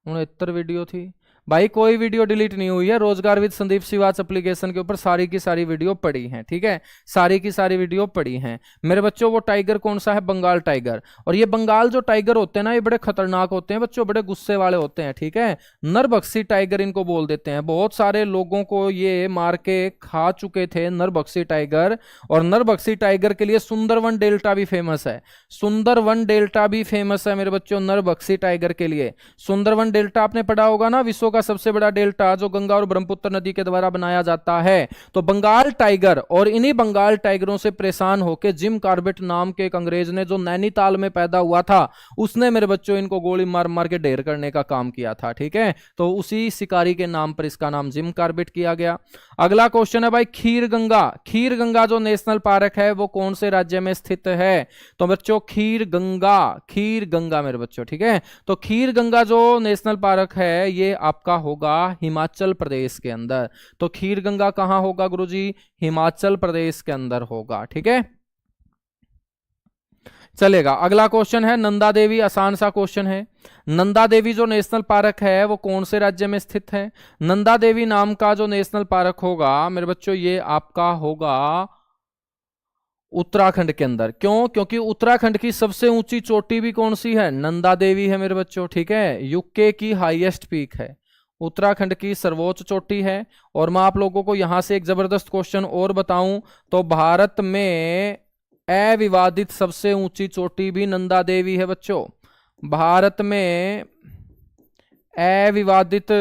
S1: 69 वीडियो थी भाई, कोई वीडियो डिलीट नहीं हुई है। रोजगार विद संदीप सिवाच एप्लीकेशन के ऊपर सारी की सारी वीडियो पड़ी हैं। ठीक है, सारी की सारी वीडियो पड़ी हैं मेरे बच्चों। वो टाइगर कौन सा है? बंगाल टाइगर। और ये बंगाल जो टाइगर होते हैं ना ये बड़े खतरनाक होते हैं बच्चों, बड़े गुस्से वाले होते हैं। ठीक है, नरभक्षी टाइगर इनको बोल देते हैं। बहुत सारे लोगों को ये मार के खा चुके थे नरभक्षी टाइगर। और नरभक्षी टाइगर के लिए सुंदरवन डेल्टा भी फेमस है। सुंदरवन डेल्टा भी फेमस है मेरे बच्चों नरभक्षी टाइगर के लिए। सुंदरवन डेल्टा आपने पढ़ा होगा ना, विश्व का सबसे बड़ा डेल्टा जो गंगा और ब्रह्मपुत्र नदी के द्वारा बनाया जाता है। तो बंगाल टाइगर, और इन्हीं बंगाल टाइगरों से परेशान होकर जिम कॉर्बेट नाम के एक अंग्रेज ने जो नैनीताल में पैदा हुआ था उसने मेरे बच्चों इनको गोली मार मार के ढेर करने का काम किया था। ठीक है, तो उसी शिकारी के नाम पर इसका नाम जिम कॉर्बेट किया गया। अगला क्वेश्चन है भाई खीर गंगा। खीर गंगा जो नेशनल पार्क है वो कौन से राज्य में स्थित है? तो बच्चों खीर गंगा, खीर गंगा मेरे बच्चों। ठीक है, तो खीर गंगा जो नेशनल पार्क है ये आपका आपका होगा हिमाचल प्रदेश के अंदर। तो खीर गंगा कहां होगा गुरुजी? हिमाचल प्रदेश के अंदर होगा। ठीक है, चलेगा। अगला क्वेश्चन है नंदा देवी, आसान सा क्वेश्चन है। नंदा देवी जो नेशनल पार्क है वो कौन से राज्य में स्थित है? नंदा देवी नाम का जो नेशनल पार्क होगा मेरे बच्चों ये आपका होगा उत्तराखंड के अंदर। क्यों? क्योंकि उत्तराखंड की सबसे ऊंची चोटी भी कौन सी है? नंदा देवी है मेरे बच्चों। ठीक है, यूके की हाईएस्ट पीक है, उत्तराखंड की सर्वोच्च चोटी है। और मैं आप लोगों को यहां से एक जबरदस्त क्वेश्चन और बताऊं तो भारत में अविवादित सबसे ऊंची चोटी भी नंदा देवी है बच्चों। भारत में अविवादित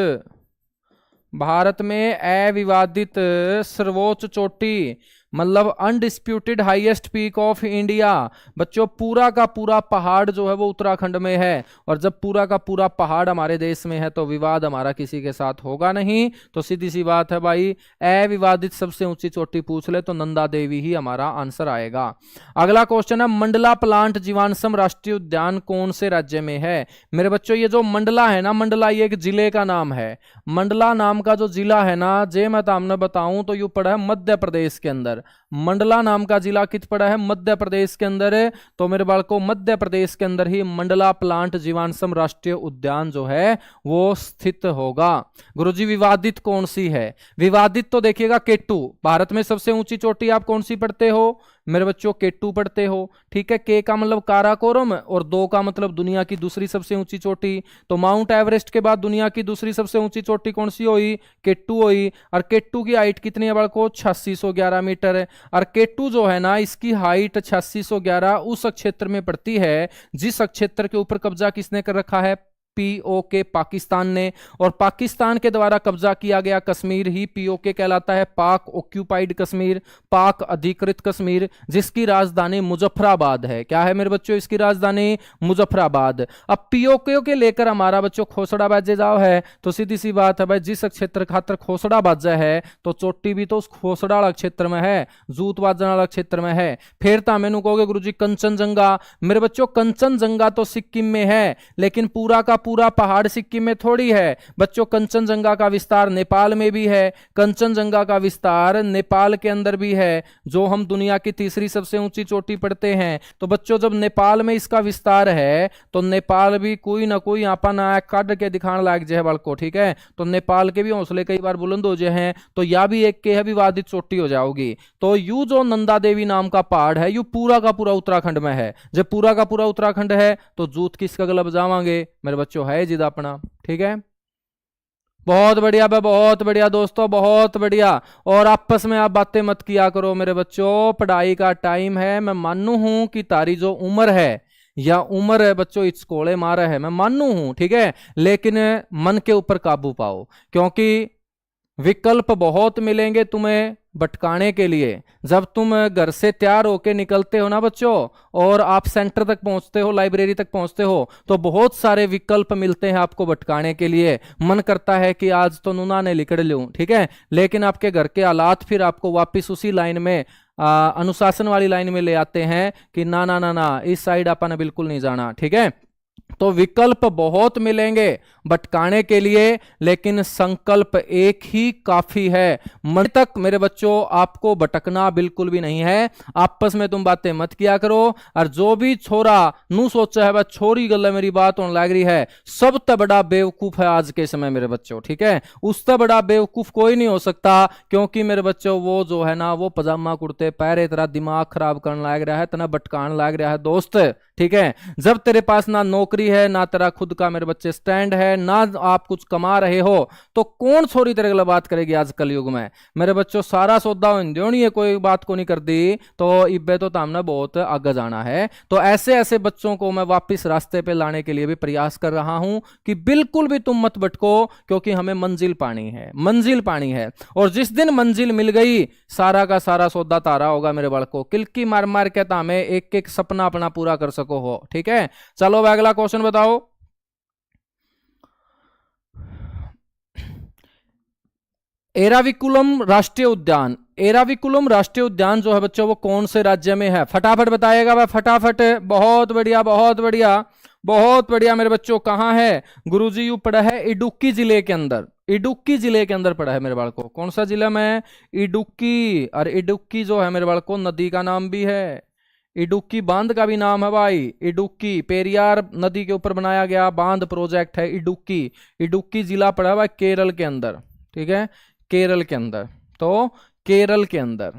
S1: सर्वोच्च चोटी मतलब undisputed highest peak of India बच्चों, पूरा का पूरा पहाड़ जो है वो उत्तराखंड में है। और जब पूरा का पूरा पहाड़ हमारे देश में है तो विवाद हमारा किसी के साथ होगा नहीं। तो सीधी सी बात है भाई, अविवादित सबसे ऊंची चोटी पूछ ले तो नंदा देवी ही हमारा आंसर आएगा। अगला क्वेश्चन है मंडला प्लांट जीवाश्म राष्ट्रीय उद्यान कौन से राज्य में है? मेरे बच्चों ये जो मंडला है ना, मंडला ये एक जिले का नाम है। मंडला नाम का जो जिला है ना, जे मैं तामने बताऊं तो यू पड़ा है मध्य प्रदेश के अंदर। मंडला नाम का जिला कित पड़ा है? मध्य प्रदेश के अंदर है। तो मेरे बालकों मध्य प्रदेश के अंदर ही मंडला प्लांट जीवाश्म राष्ट्रीय उद्यान जो है वो स्थित होगा। गुरुजी विवादित कौन सी है? विवादित तो देखिएगा केटू। भारत में सबसे ऊंची चोटी आप कौन सी पढ़ते हो मेरे बच्चों? केटू पढ़ते हो। ठीक है, के का मतलब काराकोरम और दो का मतलब दुनिया की दूसरी सबसे ऊंची चोटी। तो माउंट एवरेस्ट के बाद दुनिया की दूसरी सबसे ऊंची चोटी कौन सी हुई? केटू हुई। और केटू की हाइट कितनी है बालको? 8611 मीटर है। और केटू जो है ना इसकी हाइट 8611 उस क्षेत्र में पड़ती है जिस क्षेत्र के ऊपर कब्जा किसने कर रखा है? पीओके पाकिस्तान ने। और पाकिस्तान के द्वारा कब्जा किया गया कश्मीर ही पीओके कहलाता है, पाक ऑक्यूपाइड कश्मीर, पाक अधिकृत कश्मीर, जिसकी राजधानी मुजफ्फराबाद है। क्या है मेरे बच्चों? इसकी राजधानी मुजफ्फराबाद। अब पीओके के लेकर हमारा बच्चों खोसड़ा बाजे जाओ है तो सीधी सी बात है भाई, जिस क्षेत्र खातर खोसड़ा बाजा है तो चोटी भी तो उस खोसड़ा वाला क्षेत्र में है, जूत बाजन वाला क्षेत्र में है। फिर तो मैनू कहोगे गुरुजी कंचनजंगा। मेरे बच्चों कंचनजंगा तो सिक्किम में है, लेकिन पूरा का पूरा पहाड़ सिक्किम में थोड़ी है बच्चों। कंचनजंगा का विस्तार नेपाल में भी है, कंचनजंगा का विस्तार नेपाल के अंदर भी है, जो हम दुनिया की तीसरी सबसे ऊंची चोटी पढ़ते हैं। तो बच्चों जब नेपाल में इसका विस्तार है तो नेपाल भी कोई ना कोई आपा ना काट के दिखाने लायक जो है बालको। ठीक है, तो नेपाल के भी हौसले कई बार बुलंद हो जाए हैं तो या भी एक के है विवादित चोटी हो जाओगी। तो यू जो नंदा देवी नाम का पहाड़ है यू पूरा का पूरा उत्तराखंड में है। जब पूरा का पूरा उत्तराखंड है तो जूत किसका गला बजावांगे मेरे बच्चों? है जिद अपना। ठीक है, बहुत बढ़िया बहुत बढ़िया दोस्तों, बहुत बढ़िया। और आपस में आप बातें मत किया करो मेरे बच्चों, पढ़ाई का टाइम है। मैं मानू हूं कि तारी जो उम्र है या उम्र है बच्चों इचकोले मारा है, मैं मानू हूं। ठीक है, लेकिन मन के ऊपर काबू पाओ, क्योंकि विकल्प बहुत मिलेंगे तुम्हें भटकाने के लिए। जब तुम घर से तैयार होके निकलते हो ना बच्चों और आप सेंटर तक पहुंचते हो, लाइब्रेरी तक पहुंचते हो, तो बहुत सारे विकल्प मिलते हैं आपको भटकाने के लिए। मन करता है कि आज तो नूना ने लिकड़ लूं। ठीक है, लेकिन आपके घर के हालात फिर आपको वापस उसी लाइन में अनुशासन वाली लाइन में ले आते हैं कि ना ना ना ना इस साइड आपने बिल्कुल नहीं जाना। ठीक है, तो विकल्प बहुत मिलेंगे भटकाने के लिए, लेकिन संकल्प एक ही काफी है। मन तक मेरे बच्चों आपको भटकना बिल्कुल भी नहीं है। आपस में तुम बातें मत किया करो। और जो भी छोरा नू सोचा है वह छोरी गल मेरी बात होने लग रही है, सबसे बड़ा बेवकूफ है आज के समय मेरे बच्चों। ठीक है, उससे बड़ा बेवकूफ कोई नहीं हो सकता, क्योंकि मेरे बच्चों वो जो है ना वो पजामा कुर्ते पहरे तेरा दिमाग खराब करने लग रहा है, तना भटकाने लग रहा है दोस्त। ठीक है, जब तेरे पास ना नौकरी है ना तेरा खुद का मेरे बच्चे स्टैंड है, ना आप कुछ कमा रहे हो, तो कौन छोरी तेरे गला बात करेगी आज कलयुग में मेरे बच्चों? सारा सौदा होनी है, कोई बात को नहीं कर दी तो इब्बे तो तामने बहुत आगे जाना है। तो ऐसे ऐसे बच्चों को मैं वापस रास्ते पे लाने के लिए भी प्रयास कर रहा हूं कि बिल्कुल भी तुम मत भटको, क्योंकि हमें मंजिल पानी है, मंजिल पानी है। और जिस दिन मंजिल मिल गई सारा का सारा सौदा तारा होगा मेरे बड़को। किलकी मार मार के हमें एक एक सपना अपना पूरा कर सको हो। ठीक है, चलो अगला क्वेश्चन बताओ। एराविकुलम राष्ट्रीय उद्यान, एराविकुलम राष्ट्रीय उद्यान जो है बच्चों वो कौन से राज्य में है? फटाफट बताइएगा भाई, फटाफट। बहुत बढ़िया बहुत बढ़िया। बहुत बढ़िया मेरे बच्चों, कहाँ है गुरुजी? यू पड़ा है इडुक्की जिले के अंदर, इडुक्की जिले के अंदर पड़ा है मेरे बालको। कौन सा जिला में? इडुक्की। और इडुक्की जो है मेरे बालको नदी का नाम भी है, इडुक्की बांध का भी नाम है भाई। इडुक्की पेरियार नदी के ऊपर बनाया गया बांध प्रोजेक्ट है इडुक्की। इडुक्की जिला पड़ा है भाई केरल के अंदर, ठीक है, केरल के अंदर। तो केरल के अंदर,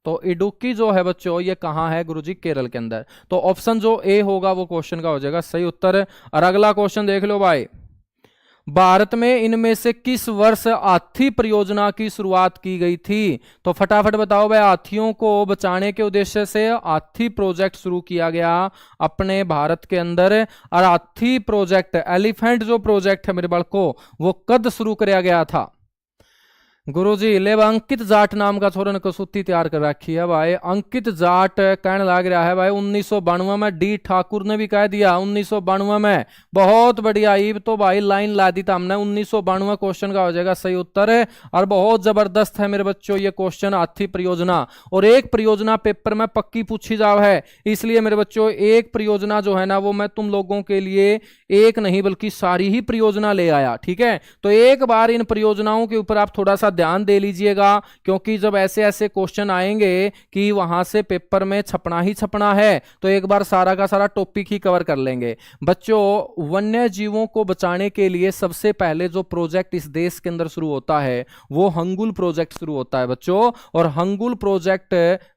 S1: तो इडुक्की जो है बच्चों ये कहाँ है गुरुजी? केरल के अंदर। तो ऑप्शन जो ए होगा वो क्वेश्चन का हो जाएगा सही उत्तर। और अगला क्वेश्चन देख लो भाई, भारत में इनमें से किस वर्ष हाथी परियोजना की शुरुआत की गई थी? तो फटाफट बताओ भाई, हाथियों को बचाने के उद्देश्य से हाथी प्रोजेक्ट शुरू किया गया अपने भारत के अंदर। और हाथी प्रोजेक्ट, एलिफेंट जो प्रोजेक्ट है मेरे बालको, वो कब शुरू किया गया था? गुरुजी ले अंकित जाट नाम का छोरा ने कसूती तैयार कर रखी है भाई। अंकित जाट कहने लग रहा है भाई 1992 में। डी ठाकुर ने भी कह दिया 1992 में। बहुत बढ़िया, ईब तो भाई लाइन ला दी था हमने। 1992 क्वेश्चन का हो जाएगा सही उत्तर है। और बहुत जबरदस्त है मेरे बच्चों ये क्वेश्चन, हाथी परियोजना। और एक परियोजना पेपर में पक्की पूछी जाव है, इसलिए मेरे बच्चों एक परियोजना जो है ना वो मैं तुम लोगों के लिए एक नहीं बल्कि सारी ही परियोजना ले आया, ठीक है। तो एक बार इन परियोजनाओं के ऊपर आप थोड़ा सा ध्यान दे लीजिएगा, क्योंकि जब ऐसे ऐसे क्वेश्चन आएंगे कि वहां से पेपर में छपना ही छपना है, तो एक बार सारा का सारा टॉपिक ही कवर कर लेंगे। बच्चों, वन्य जीवों को बचाने के लिए सबसे पहले जो प्रोजेक्ट इस देश के अंदर शुरू होता है वो हंगुल प्रोजेक्ट शुरू होता है बच्चों। और हंगुल प्रोजेक्ट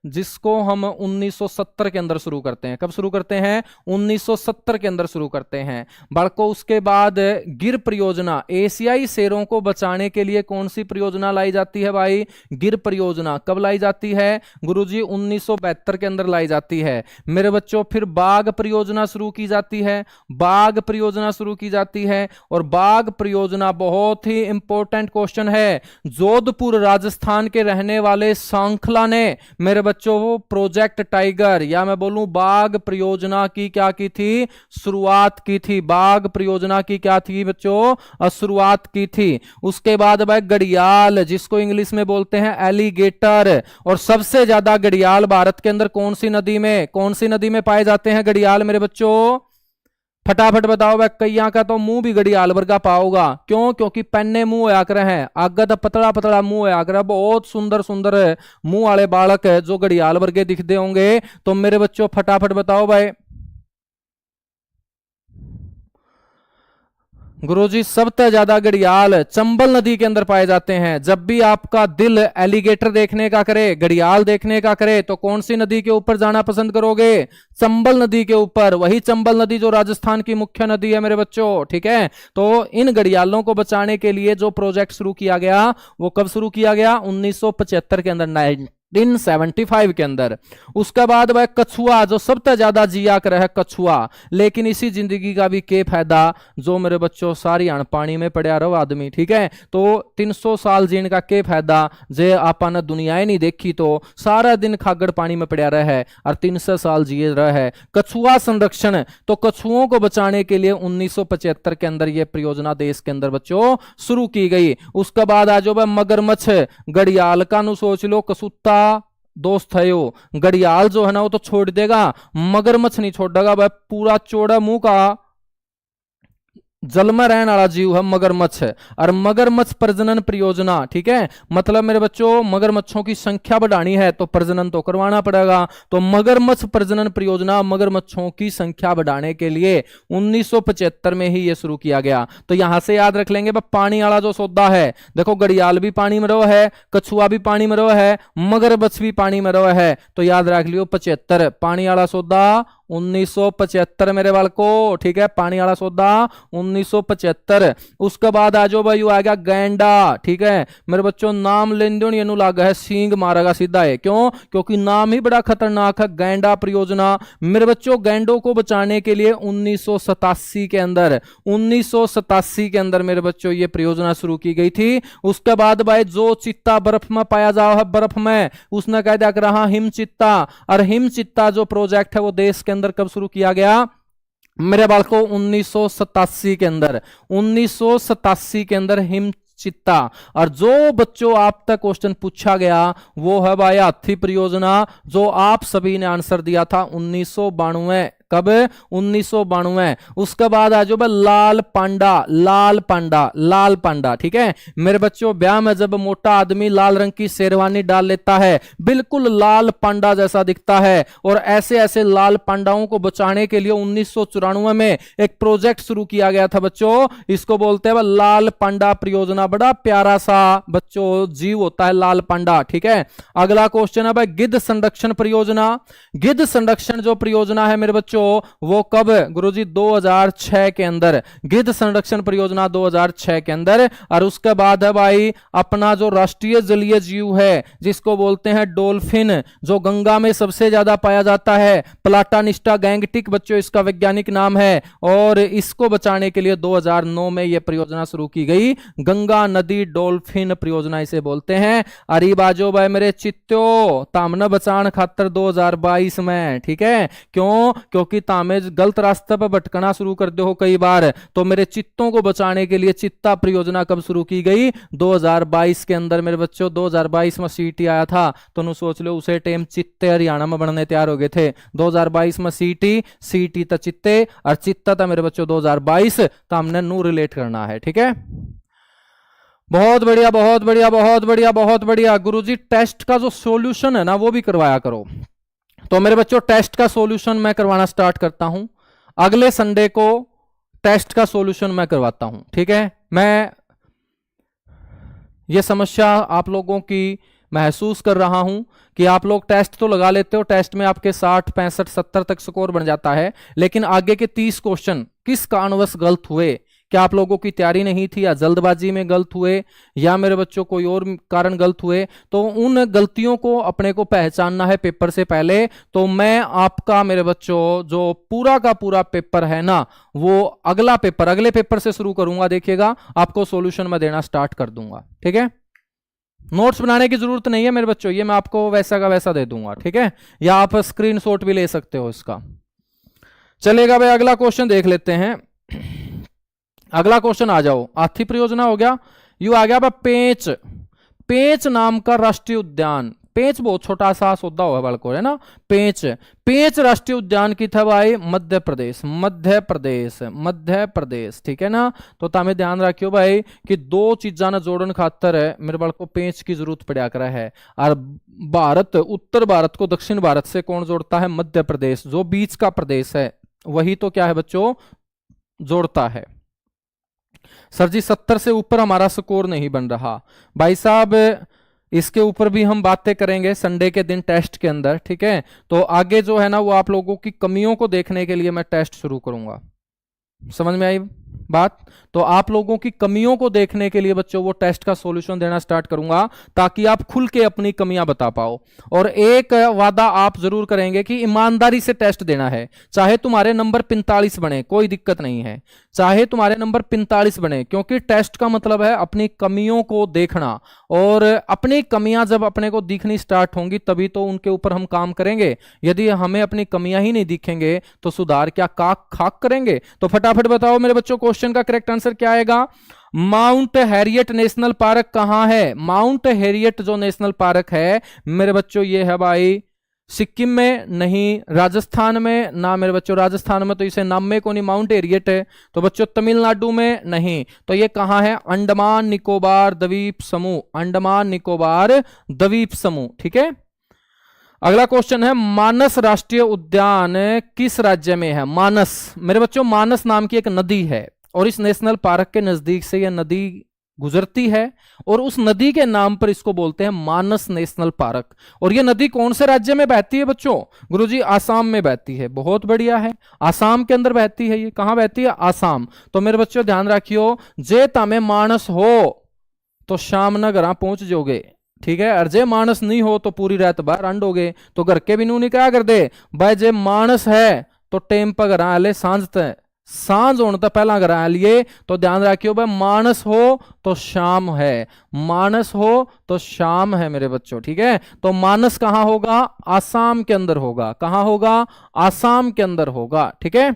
S1: जिसको हम 1970 के अंदर शुरू करते हैं। कब शुरू करते हैं? 1970 के अंदर शुरू करते हैं बड़को। उसके बाद गिर परियोजना, एशियाई शेरों को बचाने के लिए कौन सी परियोजना लाई जाती है भाई? गिर परियोजना। कब लाई जाती है गुरुजी? 1972 के अंदर लाई जाती है मेरे बच्चों। फिर बाघ परियोजना शुरू की जाती है, बाघ परियोजना शुरू की जाती है। और बाघ परियोजना बहुत ही इंपॉर्टेंट क्वेश्चन है। जोधपुर राजस्थान के रहने वाले सांखला ने मेरे बच्चों वो प्रोजेक्ट टाइगर या मैं बोलूं बाघ परियोजना की क्या की थी? शुरुआत की थी। बाघ परियोजना की क्या थी बच्चों? शुरुआत की थी। उसके बाद भाई घड़ियाल, जिसको इंग्लिश में बोलते हैं एलिगेटर। और सबसे ज्यादा घड़ियाल भारत के अंदर कौन सी नदी में, कौन सी नदी में पाए जाते हैं घड़ियाल मेरे बच्चों? फटाफट बताओ भाई। कैया का तो मुंह भी घड़ियाल वर्गा पाओगा। क्यों? क्योंकि पन्ने मुंह होया कर हैं, आगे तो पतला पतला मुंह होया कर। बहुत सुंदर सुंदर मुंह वाले बालक है जो घड़ियाल वर्गे दिखते होंगे। तो मेरे बच्चों फटाफट बताओ भाई। गुरुजी सबसे ज्यादा घड़ियाल चंबल नदी के अंदर पाए जाते हैं। जब भी आपका दिल एलिगेटर देखने का करे, घड़ियाल देखने का करे, तो कौन सी नदी के ऊपर जाना पसंद करोगे? चंबल नदी के ऊपर। वही चंबल नदी जो राजस्थान की मुख्य नदी है मेरे बच्चों, ठीक है। तो इन घड़ियालों को बचाने के लिए जो प्रोजेक्ट शुरू किया गया वो कब शुरू किया गया? 1975 के अंदर, 1975 के अंदर। उसके बाद वह कछुआ, जो सबसे ज्यादा जिया कर है कछुआ। लेकिन इसी जिंदगी का भी के फायदा जो मेरे बच्चों सारी अण पानी में पड़ा रहो आदमी, ठीक है। तो 300 साल जीने का के फायदा जे आपा ने दुनिया ही नहीं देखी, तो सारा दिन खागड़ पानी में पड़ा रहा है और 300 साल जिए रहा है। कछुआ संरक्षण, तो कछुओं को बचाने के लिए 1975 के अंदर यह परियोजना देश के अंदर बच्चों शुरू की गई। उसके बाद आज मगरमच्छ, घड़ियाल का नु सोच लो, कसूता दोस्त है वो। घड़ियाल जो है ना वो तो छोड़ देगा, मगरमच्छ नहीं छोड़ेगा भाई। पूरा चौड़ा मुंह का जल में रहने वाला जीव है मगरमच्छ। और मगरमच्छ प्रजनन परियोजना, ठीक है। मतलब मेरे बच्चों मगरमच्छों की संख्या बढ़ानी है तो प्रजनन तो करवाना पड़ेगा। तो मगरमच्छ प्रजनन परियोजना मगरमच्छों की संख्या बढ़ाने के लिए 1975 में ही यह शुरू किया गया। तो यहां से याद रख लेंगे पानी वाला जो सौदा है, देखो घड़ियाल भी पानी में रहो है, कछुआ भी पानी में रहो है, मगरमच्छ भी पानी में रहो है। तो याद रख लियो 75 पानी वाला सौदा 1975 मेरे बाल को, ठीक है। पानी वाला सौदा 1975। उसके बाद आ जाओ भाई आ गया गैंडा, ठीक है मेरे बच्चों। नाम लेन दो ये लागा है सींग मारेगा सीधा है। क्यों? क्योंकि नाम ही बड़ा खतरनाक है, गैंडा परियोजना। मेरे बच्चों गैंडों को बचाने के लिए 1987 के अंदर, 1987 के अंदर मेरे बच्चों ये परियोजना शुरू की गई थी। उसके बाद भाई जो चित्ता बर्फ में पाया जाओ है, बर्फ में, उसने कह दिया रहा हिम चित्ता। और हिम चित्ता जो प्रोजेक्ट है वो देश के अंदर कब शुरू किया गया मेरे बाल को? 1987 के अंदर, 1987 के अंदर हिम चित्ता। और जो बच्चों आप तक क्वेश्चन पूछा गया वो है भाई हाथी परियोजना, जो आप सभी ने आंसर दिया था 1992, कब? 1992। उसके बाद आ जाओ भाई लाल पांडा, लाल पांडा, लाल पांडा, ठीक है मेरे बच्चों। ब्याह में जब मोटा आदमी लाल रंग की शेरवानी डाल लेता है, बिल्कुल लाल पांडा जैसा दिखता है। और ऐसे ऐसे लाल पांडाओं को बचाने के लिए 1994 में एक प्रोजेक्ट शुरू किया गया था बच्चों, इसको बोलते हैं लाल पांडा परियोजना। बड़ा प्यारा सा बच्चों जीव होता है लाल पांडा, ठीक है। अगला क्वेश्चन है भाई गिद्ध संरक्षण परियोजना। गिद्ध संरक्षण जो परियोजना है मेरे बच्चों, वो कब? गुरुजी 2006 के अंदर, गिद्ध संरक्षण परियोजना 2006 के अंदर। और उसके बाद है भाई अपना जो राष्ट्रीय जलीय जीव है जिसको बोलते हैं डॉल्फिन, जो गंगा में सबसे ज्यादा पाया जाता है, प्लाटानिस्टा गैंगटिक बच्चों इसका वैज्ञानिक नाम है। और इसको बचाने के लिए 2009 में यह परियोजना शुरू की गई, गंगा नदी डॉल्फिन परियोजना इसे बोलते हैं। अरे बाजो भाई मेरे चित्तो तामना बचान खातर 2022 में, ठीक है। क्यों? क्योंकि तामे गलत रास्ते पर भटकना शुरू कर दे हो कई बार, तो मेरे चित्तों को बचाने के लिए चित्ता परियोजना कब शुरू की गई? 2022 के अंदर मेरे बच्चों। 2022 में सीटी आया था, तो सोच लो उसे टाइम चित्ते हरियाणा में बनने तैयार हो गए थे। 2022 में सीटी तो चित्ते और चित्ता था मेरे बच्चों 2022, तो हमने नू रिलेट करना है, ठीक है। बहुत बढ़िया, बहुत बढ़िया, बहुत बढ़िया, बहुत बढ़िया। गुरुजी टेस्ट का जो सॉल्यूशन है ना वो भी करवाया करो। तो मेरे बच्चों टेस्ट का सॉल्यूशन मैं करवाना स्टार्ट करता हूं। अगले संडे को टेस्ट का सॉल्यूशन मैं करवाता हूं, ठीक है। मैं ये समस्या आप लोगों की महसूस कर रहा हूं कि आप लोग टेस्ट तो लगा लेते हो, टेस्ट में आपके 60, 65, 70 तक स्कोर बन जाता है, लेकिन आगे के 30 क्वेश्चन किस कारणवश गलत हुए? क्या आप लोगों की तैयारी नहीं थी, या जल्दबाजी में गलत हुए, या मेरे बच्चों कोई और कारण गलत हुए? तो उन गलतियों को अपने को पहचानना है पेपर से पहले। तो मैं आपका मेरे बच्चों जो पूरा का पूरा पेपर है ना, वो अगले पेपर से शुरू करूंगा। देखिएगा आपको सॉल्यूशन में देना स्टार्ट कर दूंगा, ठीक है। नोट्स बनाने की जरूरत नहीं है मेरे बच्चों, ये मैं आपको वैसा का वैसा दे दूंगा, ठीक है। या आप स्क्रीनशॉट भी ले सकते हो इसका, चलेगा भाई। अगला क्वेश्चन देख लेते हैं। अगला क्वेश्चन आ जाओ। हाथी परियोजना हो गया, यू आ गया पेंच। पेंच नाम का राष्ट्रीय उद्यान, पेंच बहुत छोटा सा सौदा हुआ बालको है ना। पेंच, पेंच राष्ट्रीय उद्यान की था भाई मध्य प्रदेश, मध्य प्रदेश, मध्य प्रदेश, ठीक है ना। तो तामे ध्यान रखियो भाई कि दो चीजा ने जोड़न खातर है मेरे बालको पेंच की जरूरत पड़ा कर है। और भारत, उत्तर भारत को दक्षिण भारत से कौन जोड़ता है? मध्य प्रदेश, जो बीच का प्रदेश है वही तो क्या है बच्चों? जोड़ता है। सर जी 70 से ऊपर हमारा स्कोर नहीं बन रहा भाई साहब, इसके ऊपर भी हम बातें करेंगे संडे के दिन टेस्ट के अंदर, ठीक है। तो आगे जो है ना वो आप लोगों की कमियों को देखने के लिए मैं टेस्ट शुरू करूंगा। समझ में आई बात? तो आप लोगों की कमियों को देखने के लिए बच्चों वो टेस्ट का सॉल्यूशन देना स्टार्ट करूंगा, ताकि आप खुल के अपनी कमियां बता पाओ। और एक वादा आप जरूर करेंगे कि ईमानदारी से टेस्ट देना है, चाहे तुम्हारे नंबर 45 बने कोई दिक्कत नहीं है, चाहे तुम्हारे नंबर 45 बने, क्योंकि टेस्ट का मतलब है अपनी कमियों को देखना। और अपनी कमियां जब अपने को दिखनी स्टार्ट होंगी तभी तो उनके ऊपर हम काम करेंगे। यदि हमें अपनी कमियां ही नहीं दिखेंगे तो सुधार क्या काक खाक करेंगे? तो फटाफट बताओ मेरे बच्चों क्वेश्चन का करेक्ट आंसर क्या आएगा? माउंट हैरियट नेशनल पार्क कहां है? माउंट हैरियट जो नेशनल पार्क है मेरे बच्चों ये है भाई सिक्किम में नहीं, राजस्थान में ना मेरे बच्चों, राजस्थान में तो इसे नाम में को नहीं माउंट हैरियट है। तो बच्चों तमिलनाडु में नहीं, तो ये कहां है? अंडमान निकोबार द्वीप समूह, अंडमान निकोबार द्वीप समूह, ठीक है। अगला क्वेश्चन है मानस राष्ट्रीय उद्यान किस राज्य में है? मानस मेरे बच्चों, मानस नाम की एक नदी है और इस नेशनल पार्क के नजदीक से यह नदी गुजरती है और उस नदी के नाम पर इसको बोलते हैं मानस नेशनल पार्क। और यह नदी कौन से राज्य में बहती है बच्चों? गुरुजी आसाम में बहती है। बहुत बढ़िया है, आसाम के अंदर बहती है। ये कहां बहती है? आसाम। तो मेरे बच्चों ध्यान रखियो, जे तामे मानस हो तो शाम न घर पहुंच जाओगे, ठीक है। और जे मानस नहीं हो तो पूरी रात बाहर अंडोगे। तो घर के भी नू नहीं क्या कर दे भाई, जे मानस है तो टेम पर घर आले सांझ तय, सांझ होने तो पहला घर आ लिए। तो ध्यान रखियो भाई, मानस हो तो शाम है, मानस हो तो शाम है मेरे बच्चों, ठीक है। तो मानस कहां होगा? आसाम के अंदर होगा। कहां होगा? आसाम के अंदर होगा, ठीक है।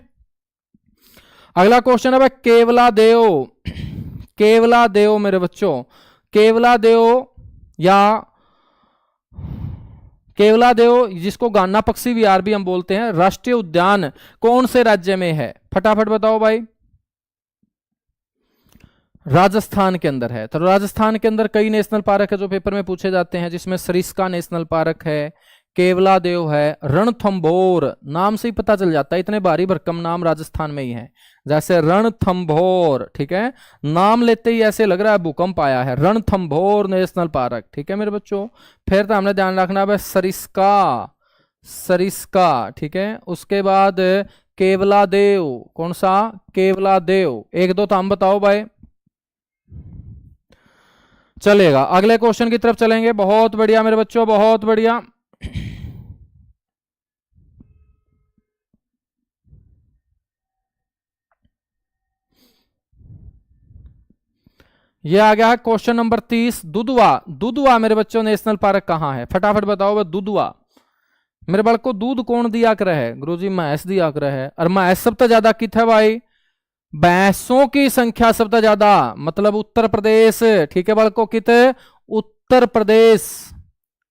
S1: अगला क्वेश्चन है भाई केवला देव, केवला देव मेरे बच्चों, केवला देव या केवलादेव जिसको गान्ना पक्षी विहार भी हम बोलते हैं, राष्ट्रीय उद्यान कौन से राज्य में है? फटाफट बताओ भाई। राजस्थान के अंदर है। तो राजस्थान के अंदर कई नेशनल पार्क है जो पेपर में पूछे जाते हैं, जिसमें सरिस्का नेशनल पार्क है, केवलादेव है, रणथंभौर, नाम से ही पता चल जाता है इतने भारी भरकम नाम राजस्थान में ही है, जैसे रणथंभौर, ठीक है, नाम लेते ही ऐसे लग रहा है भूकंप आया है, रणथंभौर नेशनल पार्क, ठीक है मेरे बच्चों। फिर तो हमने ध्यान रखना है सरिस्का, सरिस्का, ठीक है। उसके बाद केवलादेव, कौन सा? केवलादेव। एक दो तो हम बताओ भाई, चलेगा। अगले क्वेश्चन की तरफ चलेंगे। बहुत बढ़िया मेरे बच्चों, बहुत बढ़िया। ये आ गया है क्वेश्चन नंबर 30। दुधवा, दुधवा मेरे बच्चों नेशनल पार्क कहां है? फटाफट बताओ भाई। दुधवा मेरे बाल को दूध कौन दिया कर है? गुरुजी भैंस दिया कर है। और भैंस सबसे ज्यादा कित है भाई? भैंसों की संख्या सबसे ज्यादा, मतलब उत्तर प्रदेश, ठीक है बालको, कित? उत्तर प्रदेश,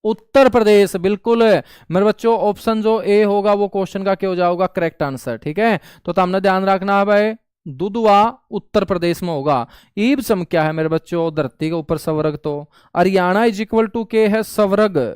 S1: उत्तर प्रदेश, बिल्कुल मेरे बच्चों। ऑप्शन जो ए होगा वो क्वेश्चन का क्या हो जाएगा? करेक्ट आंसर, ठीक है। तो हमने ध्यान रखना है भाई, दुधवा उत्तर प्रदेश में होगा। ईब सम क्या है मेरे बच्चों? धरती के ऊपर स्वर्ग। तो हरियाणा इज इक्वल टू के है? स्वर्ग,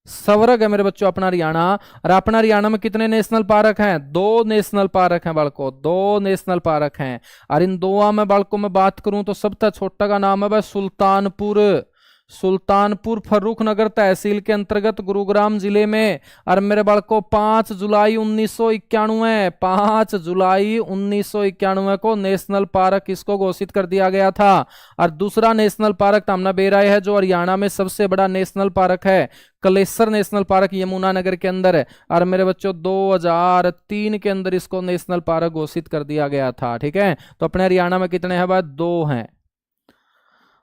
S1: स्वर्ग है मेरे बच्चों अपना हरियाणा। और अपना हरियाणा में कितने नेशनल पार्क हैं? 2 नेशनल पार्क हैं बालको, 2 नेशनल पार्क हैं। और इन 2 में बालको में बात करूं तो सबसे छोटा का नाम है भाई सुल्तानपुर, सुल्तानपुर फर्रुखनगर तहसील के अंतर्गत गुरुग्राम जिले में। और मेरे बालको 5 जुलाई 1991, 5 जुलाई 1991 को नेशनल पार्क इसको घोषित कर दिया गया था। और दूसरा नेशनल पार्क तामना बेराय है जो हरियाणा में सबसे बड़ा नेशनल पार्क है, कलेसर नेशनल पार्क यमुनानगर के अंदर है। और मेरे बच्चों 2003 के अंदर इसको नेशनल पार्क घोषित कर दिया गया था, ठीक है। तो अपने हरियाणा में कितने हैं भाई? 2 हैं।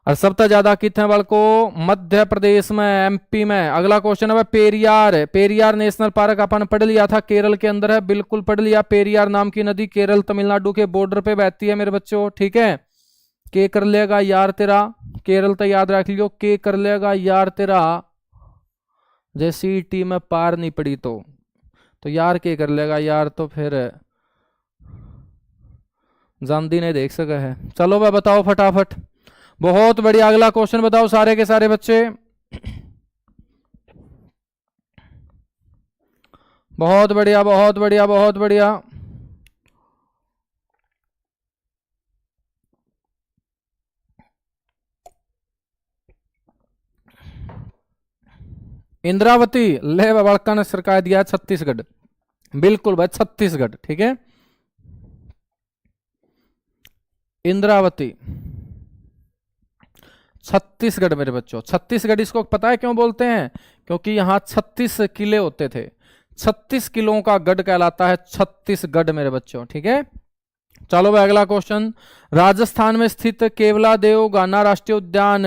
S1: और सबसे ज्यादा कितने बालको? मध्य प्रदेश में, एमपी में। अगला क्वेश्चन है पेरियार, पेरियार नेशनल पार्क अपन पढ़ लिया था, केरल के अंदर है, बिल्कुल पढ़ लिया। पेरियार नाम की नदी केरल तमिलनाडु के बॉर्डर पे बहती है मेरे बच्चों, ठीक है। के कर लेगा यार तेरा, केरल तो याद रख लियो, के कर लेगा यार तेरा, जैसी टी में पार नहीं पड़ी तो यार के कर लेगा यार, तो फिर जानदी नहीं देख सका है। चलो भाई बताओ फटाफट। बहुत बढ़िया। अगला क्वेश्चन बताओ सारे के सारे बच्चे। बहुत बढ़िया, बहुत बढ़िया, बहुत बढ़िया। इंद्रावती, ले बड़का ने सरकार दिया छत्तीसगढ़, बिल्कुल भाई छत्तीसगढ़, ठीक है। इंद्रावती छत्तीसगढ़ मेरे बच्चों। छत्तीसगढ़ इसको पता है क्यों बोलते हैं? क्योंकि यहां 36 किले होते थे, 36 किलों का गढ़ कहलाता है छत्तीसगढ़ मेरे बच्चों, ठीक है। चलो भाई अगला क्वेश्चन। राजस्थान में स्थित केवलादेव गान्ना राष्ट्रीय उद्यान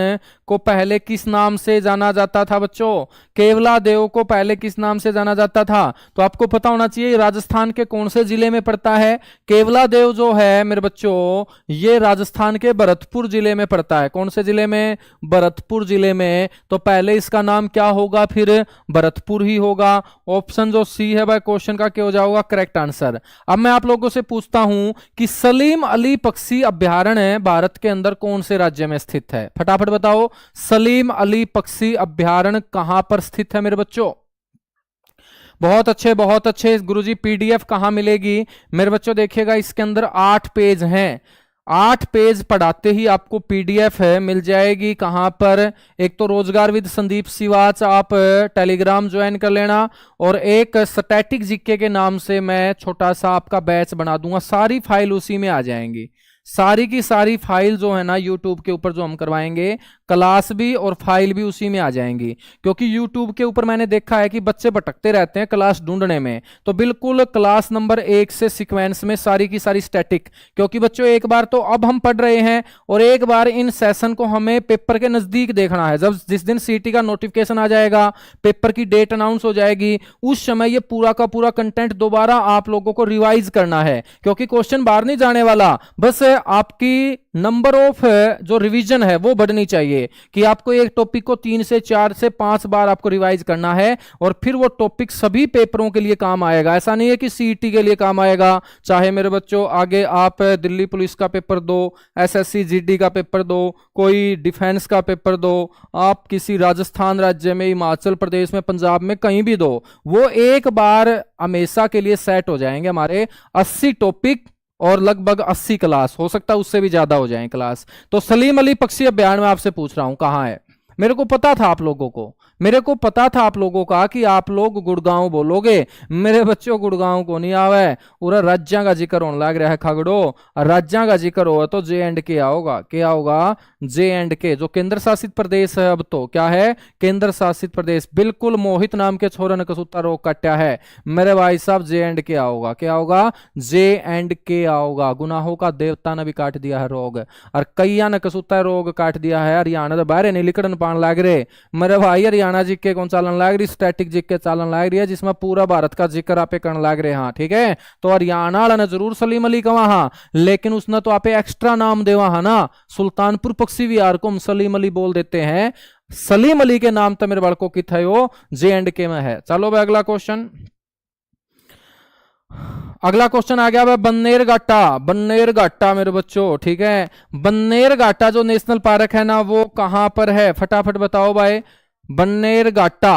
S1: को पहले किस नाम से जाना जाता था बच्चों? केवलादेव को पहले किस नाम से जाना जाता था? तो आपको पता होना चाहिए राजस्थान के कौन से जिले में पड़ता है। केवलादेव जो है मेरे बच्चों ये राजस्थान के भरतपुर जिले में पड़ता है। कौन से जिले में? भरतपुर जिले में। तो पहले इसका नाम क्या होगा? फिर भरतपुर ही होगा। ऑप्शन जो सी है भाई क्वेश्चन का क्या हो जाएगा? Correct answer. अब मैं आप लोगों से पूछता हूं कि सलीम अली पक्षी अभ्यारण्य भारत के अंदर कौन से राज्य में स्थित है? फटाफट बताओ। सलीम अली पक्षी अभ्यारण्य कहां पर स्थित है मेरे बच्चों? बहुत अच्छे, बहुत अच्छे। गुरुजी पीडीएफ कहां मिलेगी मेरे बच्चों? देखिएगा इसके अंदर 8 पेज हैं, 8 पेज पढ़ाते ही आपको पीडीएफ है मिल जाएगी। कहां पर? एक तो रोजगार विद संदीप सिवाच आप टेलीग्राम ज्वाइन कर लेना, और एक स्टैटिक जीके के नाम से मैं छोटा सा आपका बैच बना दूंगा, सारी फाइल उसी में आ जाएंगी। सारी की सारी फाइल जो है ना यूट्यूब के ऊपर जो हम करवाएंगे, क्लास भी और फाइल भी उसी में आ जाएंगी। क्योंकि यूट्यूब के ऊपर मैंने देखा है कि बच्चे भटकते रहते हैं क्लास ढूंढने में, तो बिल्कुल क्लास नंबर 1 से सीक्वेंस में सारी की सारी स्टैटिक। क्योंकि बच्चों एक बार तो अब हम पढ़ रहे हैं, और एक बार इन सेशन को हमें पेपर के नजदीक देखना है। जब जिस दिन सीटी का नोटिफिकेशन आ जाएगा, पेपर की डेट अनाउंस हो जाएगी, उस समय ये पूरा का पूरा कंटेंट दोबारा आप लोगों को रिवाइज करना है। क्योंकि क्वेश्चन बाहर नहीं जाने वाला, बस आपकी नंबर ऑफ जो रिवीजन है वो बढ़नी चाहिए, कि आपको एक टॉपिक को 3 से 4 से 5 बार आपको रिवाइज करना है और फिर वो टॉपिक सभी पेपरों के लिए काम आएगा। ऐसा नहीं है कि सीईटी के लिए काम आएगा, चाहे मेरे बच्चों आगे आप दिल्ली पुलिस का पेपर दो, एसएससी जीडी का पेपर दो, कोई डिफेंस का पेपर दो, आप किसी राजस्थान राज्य में, हिमाचल प्रदेश में, पंजाब में, कहीं भी दो, वो एक बार हमेशा के लिए सेट हो जाएंगे हमारे 80 टॉपिक और लगभग 80 क्लास, हो सकता है उससे भी ज्यादा हो जाए क्लास। तो सलीम अली पक्षी अभियान में आपसे पूछ रहा हूं कहां है। मेरे को पता था आप लोगों को, मेरे को पता था आप लोगों का कि आप लोग गुड़गांव बोलोगे। मेरे बच्चों गुड़गांव को नहीं आवे, पूरा राज्य का जिक्र होने लग रहा है खगड़ो, राज्य का जिक्र हो तो J&K आओगा। क्या होगा? J&K, जो केंद्र शासित प्रदेश है। अब तो क्या है? केंद्र शासित प्रदेश। बिल्कुल मोहित नाम के छोरे ने कसूता रोग काटा है मेरे भाई साहब, J&K आओगा। क्या होगा? J&K आओगा। गुनाहों का देवता ने भी काट दिया है रोग, और कईया ने कसूता रोग काट दिया है। हरियाणा तो बाहर नहीं लिकड़न पान लग रहे मेरे भाई, हरियाणा जिक्के कौन चालन लग रही? स्टैटिक जिक्के चालन लग रही है, जिसमें पूरा भारत का जिक्र आपे करने लग रहे। हाँ ठीक है, तो हरियाणा वाला ने जरूर सलीम अली कहा, हाँ, लेकिन उसने तो आपे एक्स्ट्रा नाम देवा है ना, सुल्तानपुर पक्षी विहार को हम सलीम अली बोल देते हैं। सलीम अली के नाम तो मेरे बालकों की था वो J&K में है। चलो भाई अगला क्वेश्चन, अगला क्वेश्चन आ गया भाई बन्नेर घाटा। बन्नेर घाटा मेरे बच्चों, ठीक है, बन्नेर घाटा जो नेशनल पार्क है ना, वो कहां पर है? फटाफट बताओ भाई। बन्नेर घाटा,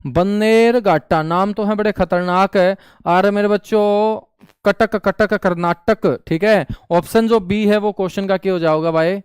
S1: बन्नेर घाटा नाम तो है बड़े खतरनाक है। और मेरे बच्चों कटक, कटक कर्नाटक, ठीक है। ऑप्शन जो बी है वो क्वेश्चन का क्या हो जाएगा भाई?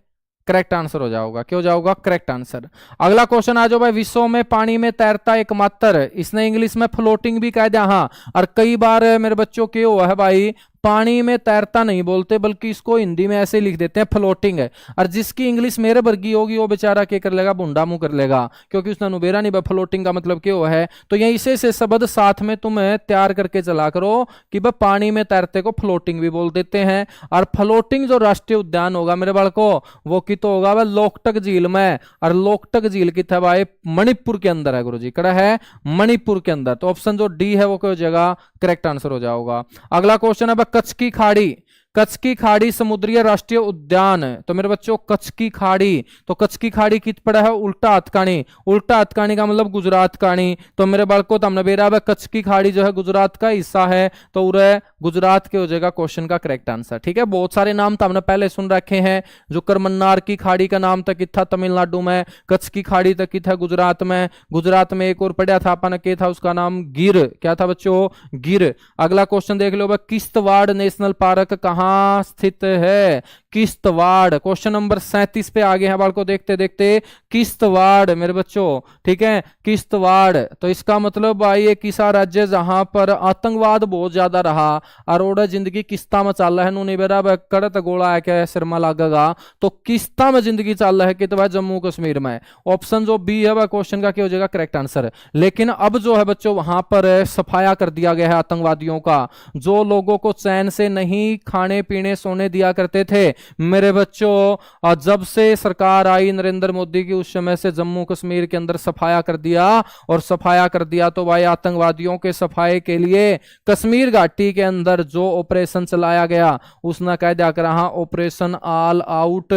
S1: करेक्ट आंसर हो जाएगा। क्यों जाओगा? Correct answer. अगला क्वेश्चन आ जाओ भाई, विश्व में पानी में तैरता एकमात्र, इसने इंग्लिश में फ्लोटिंग भी कह दिया। हाँ, और कई बार मेरे बच्चों के हुआ है भाई, पानी में तैरता नहीं बोलते बल्कि इसको हिंदी में ऐसे लिख देते हैं फ्लोटिंग है। और जिसकी इंग्लिश मेरे वर्गी होगी वो बेचारा क्या कर लेगा? बुंडा मुंह कर लेगा, क्योंकि उसने नुबेरा नहीं। फ्लोटिंग का मतलब क्या है? तो ये इसे से शब्द साथ में तुम तैयार करके चला करो कि भाई पानी में तैरते को फ्लोटिंग भी बोल देते हैं। और फ्लोटिंग जो राष्ट्रीय उद्यान होगा मेरे बालको, वो की तो होगा भाई लोकटक झील में। और लोकटक झील की था भाई मणिपुर के अंदर है गुरु जी, कड़ा है मणिपुर के अंदर। तो ऑप्शन जो डी है वो क्या हो जाएगा? करेक्ट आंसर हो जाएगा। अगला क्वेश्चन है कच्छ की खाड़ी। कच्छ की खाड़ी समुद्रीय राष्ट्रीय उद्यान। तो मेरे बच्चों कच्छ की खाड़ी, तो कच्छ की खाड़ी कित पड़ा है? उल्टा हथकानी। उल्टा हथकानी का मतलब गुजरात कानी। तो मेरे बालको तमने बेरा कच्छ की खाड़ी जो है गुजरात का हिस्सा है, तो उरे गुजरात के हो जाएगा क्वेश्चन का करेक्ट आंसर। ठीक है, बहुत सारे नाम तो हमने पहले सुन रखे हैं। जो करमन्नार की खाड़ी का नाम तक था तमिलनाडु में, कच्छ की खाड़ी तक था गुजरात में। गुजरात में एक और पढ़ा था अपन के, था उसका नाम गिर। क्या था बच्चों? गिर। अगला क्वेश्चन देख लो, किश्तवाड़ नेशनल पार्क कहां स्थित है? किश्तवाड़, क्वेश्चन नंबर 37 पे आगे हैं बालको, देखते देखते किश्तवाड़ मेरे बच्चों, ठीक है, किश्तवाड़। तो इसका मतलब भाई एक ऐसा राज्य जहां पर आतंकवाद बहुत ज्यादा रहा और जिंदगी किस्ता में चल रहा है। नूनी बेरा कड़त गोला है क्या सिरमा लागेगा, तो किस्ता में जिंदगी चल रहा है कि तो भाई जम्मू कश्मीर में। ऑप्शन जो बी है वह क्वेश्चन का क्या हो जाएगा? Correct answer. लेकिन अब जो है बच्चों वहां पर सफाया कर दिया गया है आतंकवादियों का, जो लोगों को चैन से नहीं खाने पीने सोने दिया करते थे मेरे बच्चों। जब से सरकार आई नरेंद्र मोदी की, उस समय से जम्मू कश्मीर के अंदर सफाया कर दिया। और सफाया कर दिया तो भाई आतंकवादियों के सफाई के लिए कश्मीर घाटी के अंदर जो ऑपरेशन चलाया गया उसने कह दिया कर रहा ऑपरेशन ऑल आउट,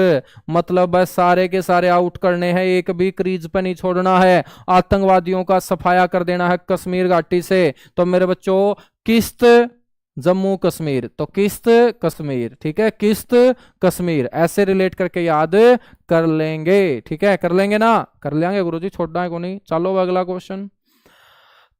S1: मतलब बस सारे के सारे आउट करने हैं, एक भी क्रीज पे नहीं छोड़ना है, आतंकवादियों का सफाया कर देना है कश्मीर घाटी से। तो मेरे बच्चों किस्त जम्मू कश्मीर, तो किस्त कश्मीर, ठीक है, किस्त कश्मीर ऐसे रिलेट करके याद कर लेंगे। ठीक है, कर लेंगे ना? कर लेंगे गुरुजी, छोड़ना है को नहीं। चलो अगला क्वेश्चन,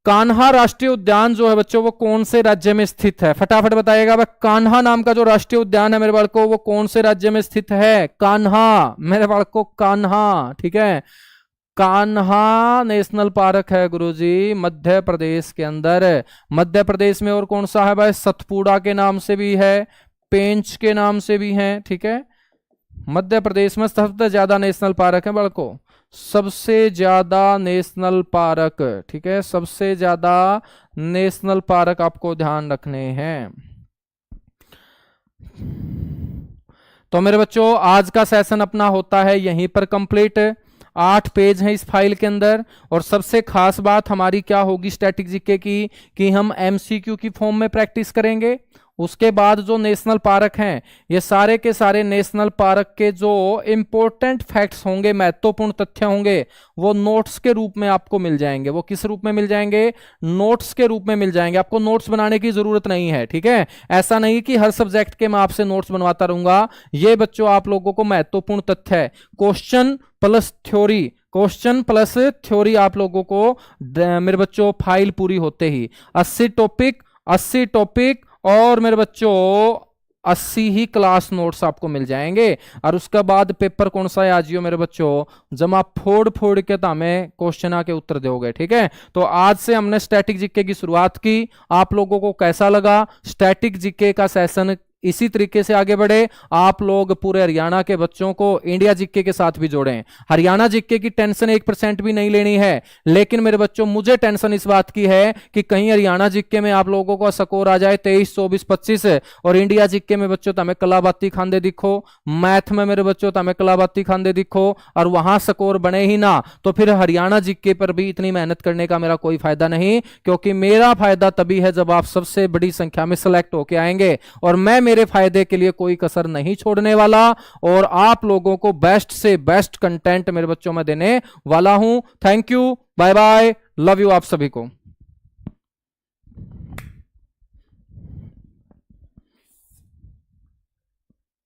S1: कान्हा राष्ट्रीय उद्यान जो है बच्चों वो कौन से राज्य में स्थित है? फटाफट बताइएगा भाई, कान्हा नाम का जो राष्ट्रीय उद्यान है मेरे बाल को, वो कौन से राज्य में स्थित है? कान्हा मेरे बाल को, कान्हा, ठीक है, कान्हा नेशनल पार्क है गुरुजी मध्य प्रदेश के अंदर। मध्य प्रदेश में और कौन सा है भाई? सतपुड़ा के नाम से भी है, पेंच के नाम से भी है। ठीक है, मध्य प्रदेश में सबसे ज्यादा नेशनल पार्क है बड़को, सबसे ज्यादा नेशनल पार्क, ठीक है, सबसे ज्यादा नेशनल पार्क आपको ध्यान रखने हैं। तो मेरे बच्चों आज का सेशन अपना होता है यहीं पर कंप्लीट। 8 पेज हैं इस फाइल के अंदर, और सबसे खास बात हमारी क्या होगी स्टैटिक जीके की, कि हम एमसीक्यू की फॉर्म में प्रैक्टिस करेंगे। उसके बाद जो नेशनल पार्क हैं, ये सारे के सारे नेशनल पार्क के जो इंपॉर्टेंट फैक्ट्स होंगे, महत्वपूर्ण तथ्य होंगे, वो नोट्स के रूप में आपको मिल जाएंगे। वो किस रूप में मिल जाएंगे? नोट्स के रूप में मिल जाएंगे। आपको नोट्स बनाने की जरूरत नहीं है, ठीक है। ऐसा नहीं कि हर सब्जेक्ट के मैं आपसे नोट्स बनवाता रहूंगा। ये बच्चों आप लोगों को महत्वपूर्ण तथ्य है। Question plus theory, question plus theory आप लोगों को मेरे बच्चों फाइल पूरी होते ही 80 टॉपिक और मेरे बच्चों 80 ही क्लास नोट्स आपको मिल जाएंगे। और उसके बाद पेपर कौन सा है आजियो मेरे बच्चों, जमा फोड़ फोड़ के तो हमें क्वेश्चन आके उत्तर दोगे, ठीक है। तो आज से हमने स्टैटिक जीके की शुरुआत की। आप लोगों को कैसा लगा स्टैटिक जीके का सेशन? इसी तरीके से आगे बढ़े। आप लोग पूरे हरियाणा के बच्चों को इंडिया जीके के साथ भी जोड़ें। हरियाणा जीके की टेंशन 1% भी नहीं लेनी है, लेकिन मेरे बच्चों मुझे टेंशन इस बात की है कि कहीं हरियाणा जीके में आप लोगों का स्कोर आ जाए 23, 24, 25 और इंडिया जीके में बच्चों तमें कलाबाती खांदे दिखो, मैथ में मेरे बच्चों तमें कलाबाती खांदे दिखो और वहां स्कोर बने ही ना, तो फिर हरियाणा जीके पर भी इतनी मेहनत करने का मेरा कोई फायदा नहीं। क्योंकि मेरा फायदा तभी है जब आप सबसे बड़ी संख्या में सिलेक्ट होके आएंगे, और मैं मेरे फायदे के लिए कोई कसर नहीं छोड़ने वाला, और आप लोगों को बेस्ट से बेस्ट कंटेंट मेरे बच्चों में देने वाला हूं। Thank you, bye bye, love you आप सभी को।